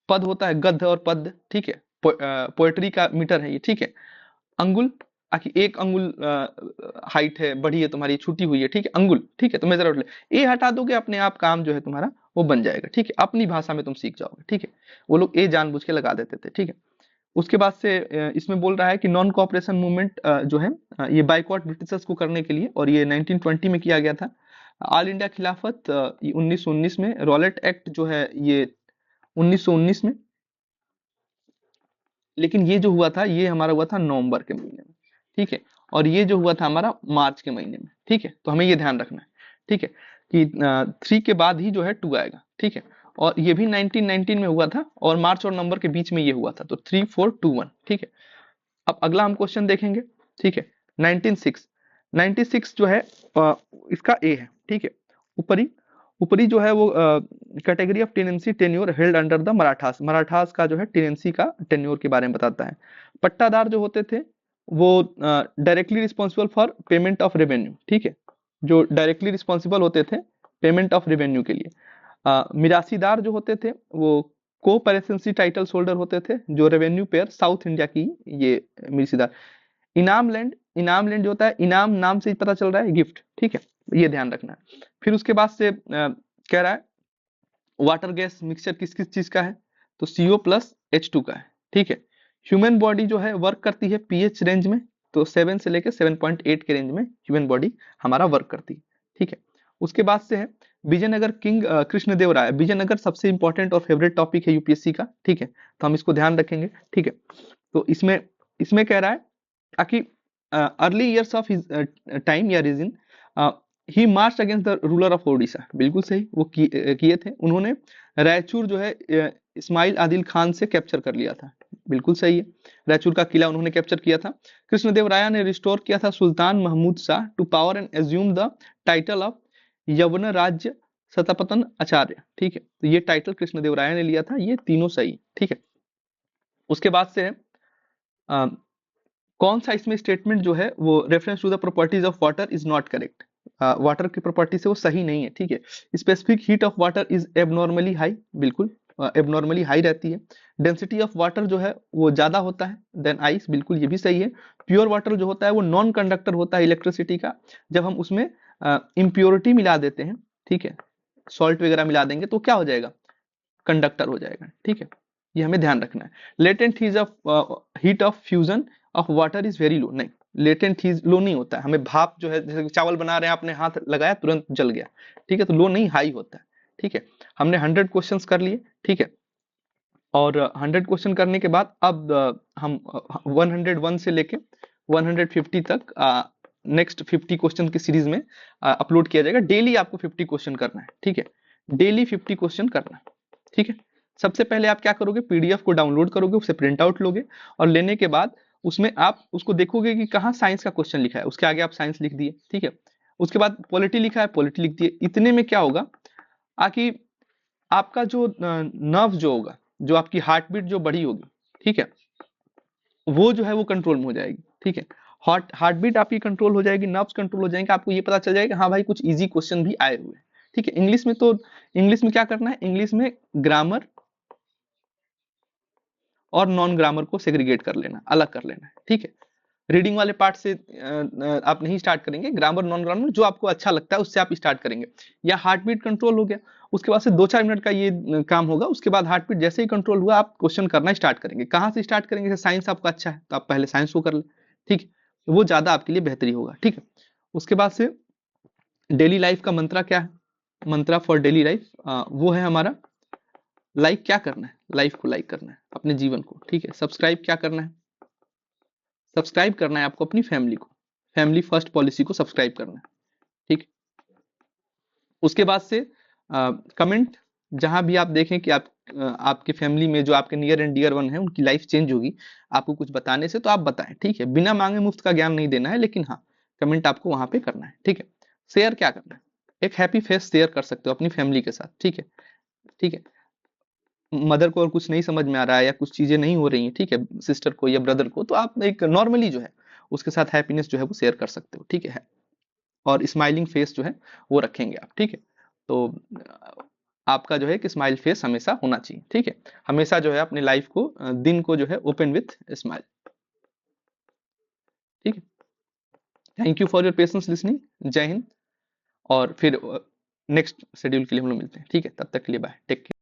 [SPEAKER 1] पद होता है गद्य और पद, ठीक है, पोएट्री का मीटर है ये, ठीक है। अंगुल, आखिर एक अंगुल हाइट है, बढ़ी है तुम्हारी, छूटी हुई है, ठीक है, अंगुल, ठीक है, तो मेजर आउट ले, ए हटा दोगे अपने आप काम जो है तुम्हारा वो बन जाएगा, ठीक है, अपनी भाषा में तुम सीख जाओगे, ठीक है। वो लोग ए जानबूझ के लगा देते थे, ठीक है। उसके बाद से इसमें बोल रहा है कि नॉन कोऑपरेशन मूवमेंट जो है ये बाइकॉट ब्रिटिशर्स को करने के लिए, और ये 1920 में किया गया था। ऑल इंडिया खिलाफत 1919 में, रॉलेट एक्ट जो है ये 1919 में, लेकिन ये जो हुआ था ये हमारा हुआ था नवंबर के महीने में, ठीक है, और ये जो हुआ था हमारा मार्च के महीने में, ठीक है। तो हमें ये ध्यान रखना है, ठीक है, कि 3 के बाद ही जो है 2 आएगा, ठीक है। और ये भी 1919 में हुआ था, और मार्च और नवंबर के बीच में ये हुआ था, तो 3 4 2 1, ठीक है। अब अगला हम क्वेश्चन देखेंगे, ठीक है। 1906, 96 जो है इसका ए है, ठीक है। ऊपरी ऊपरी जो है वो category of tenancy tenure held under the Marathas, Marathas का जो है टेनेंसी का टेन्योर के बारे में बताता है। पट्टादार जो होते थे वो directly responsible for payment of revenue, ठीक है, जो डायरेक्टली रिस्पॉन्सिबल होते थे पेमेंट ऑफ रेवेन्यू के लिए। मिरासीदार जो होते थे वो को पेरेंसी टाइटल होल्डर होते थे, जो रेवेन्यू पेयर साउथ इंडिया की ये मिरासीदार। इनाम लैंड, इनाम लैंड जो होता है, इनाम नाम से ही पता चल रहा है गिफ्ट, ठीक है, ये ध्यान रखना है। फिर उसके बाद से कह रहा है वाटर गैस मिक्सचर किस किस चीज का है, तो CO प्लस H2 का है, ठीक है। ह्यूमन बॉडी जो है वर्क करती है पीएच रेंज में, तो 7 से लेकर 7.8 के रेंज में ह्यूमन बॉडी हमारा वर्क करती है, ठीक है। उसके बाद से है विजयनगर किंग कृष्णदेव राय, विजयनगर सबसे इंपॉर्टेंट और फेवरेट टॉपिक है यूपीएससी का, ठीक है, तो हम इसको ध्यान रखेंगे, ठीक है। तो इसमें इसमें कह रहा है कि early years of his time या रीजन ही march against the ruler of Odisha, बिल्कुल सही, वो किए थे उन्होंने। रायचूर जो है इस्माइल आदिल खान से कैप्चर कर लिया था, बिल्कुल सही है। रायचूर का किला उन्होंने कैप्चर किया था। कृष्णदेवराया ने रिस्टोर किया था सुल्तान Mahmud Shah to power and assume the title of यवन राज्य सतपतन आचार्य, ठीक है। तो ये टाइटल कृष्णदेवराया ने लिया था। ये तीनों सही, ठीक है। उसके बाद से आ, कौन सा इसमें स्टेटमेंट जो है वो reference to the properties of water is not correct. Water की प्रॉपर्टी से वो सही नहीं है, ठीक है। Specific heat of water is abnormally high, बिल्कुल एबनॉर्मली हाई रहती है। डेंसिटी ऑफ वाटर जो है वो ज्यादा होता है देन आइस, बिल्कुल ये भी सही है। प्योर वाटर जो होता है वो नॉन कंडक्टर होता है इलेक्ट्रिसिटी का। जब हम उसमें इम्प्योरिटी मिला देते हैं, ठीक है, सॉल्ट वगैरह मिला देंगे तो क्या हो जाएगा, कंडक्टर हो जाएगा, ठीक है। ये हमें ध्यान रखना है। Latent heat of fusion of water is very low, नहीं लेटेंट हीट लो नहीं होता है। हमें भाप जो है, जैसे चावल बना रहे हैं, आपने हाथ लगाया तुरंत जल गया, ठीक है, तो लो नहीं हाई होता है, ठीक है। हमने 100 क्वेश्चंस कर लिए, ठीक है। और 100 क्वेश्चन करने के बाद अब हम 101 से लेके 150 तक नेक्स्ट 50 क्वेश्चन की सीरीज में अपलोड किया जाएगा। डेली आपको 50 क्वेश्चन करना है, ठीक है, डेली 50 क्वेश्चन करना है, ठीक है। सबसे पहले आप क्या करोगे, पीडीएफ को डाउनलोड करोगे, उसे प्रिंट आउट लोगे और लेने के बाद उसमें आप उसको देखोगे कि कहाँ साइंस का क्वेश्चन लिखा है, उसके आगे आप साइंस लिख दिए, ठीक है। उसके बाद पॉलिटी लिखा है, पॉलिटी लिख दिए। इतने में क्या होगा, आकि आपका जो नर्व जो होगा, जो आपकी हार्ट बीट जो बढ़ी होगी, ठीक है, वो जो है वो कंट्रोल में हो जाएगी, ठीक है। हार्ट बीट आपकी कंट्रोल हो जाएगी, नर्व्स कंट्रोल हो जाएंगे, आपको ये पता चल जाएगा हाँ भाई कुछ इजी क्वेश्चन भी आए हुए हैं, ठीक है। इंग्लिश में तो इंग्लिश में क्या करना है, इंग्लिश में ग्रामर और नॉन ग्रामर को सेग्रीगेट कर लेना, अलग कर लेना है, ठीक है। रीडिंग वाले पार्ट से आप नहीं स्टार्ट करेंगे, ग्रामर नॉन ग्रामर जो आपको अच्छा लगता है उससे आप स्टार्ट करेंगे। या हार्ट बीट कंट्रोल हो गया, उसके बाद से 2-4 मिनट का ये काम होगा। उसके बाद हार्ट बीट जैसे ही कंट्रोल हुआ आप क्वेश्चन करना स्टार्ट करेंगे। कहाँ से स्टार्ट करेंगे, जैसे साइंस आपका अच्छा है तो आप पहले साइंस को कर ले, ठीक है, वो ज्यादा आपके लिए बेहतरी होगा, ठीक है। उसके बाद से डेली लाइफ का मंत्रा क्या है, मंत्रा फॉर डेली लाइफ वो है हमारा लाइक क्या करना है, लाइफ को लाइक करना है, अपने जीवन को, ठीक है। सब्सक्राइब क्या करना है, सब्सक्राइब करना है आपको अपनी फैमिली को, फैमिली फर्स्ट पॉलिसी को सब्सक्राइब करना है, ठीक। उसके बाद से कमेंट, जहां भी आप देखें कि आपके फैमिली में जो आपके नियर एंड डियर वन है उनकी लाइफ चेंज होगी आपको कुछ बताने से, तो आप बताएं, ठीक है। बिना मांगे मुफ्त का ज्ञान नहीं देना है, लेकिन हाँ कमेंट आपको वहां पे करना है, ठीक है। शेयर क्या करना है, एक हैप्पी फेस शेयर कर सकते हो अपनी फैमिली के साथ, ठीक है, ठीक है। मदर को और कुछ नहीं समझ में आ रहा है या कुछ चीजें नहीं हो रही हैं, ठीक है, सिस्टर को या ब्रदर को, तो आप एक नॉर्मली जो है उसके साथ हैप्पीनेस जो है वो शेयर कर सकते हो, ठीक है। और स्माइलिंग फेस जो है वो रखेंगे आप, ठीक है। तो आपका जो है कि स्माइल फेस हमेशा होना चाहिए, ठीक है। हमेशा जो है अपनी लाइफ को दिन को जो है ओपन विथ स्माइल, ठीक है। Thank you for your patience listening. जय हिंद। और फिर नेक्स्ट शेड्यूल के लिए हम लोग मिलते हैं, ठीक है। तब तक के लिए बाय, टेक केयर।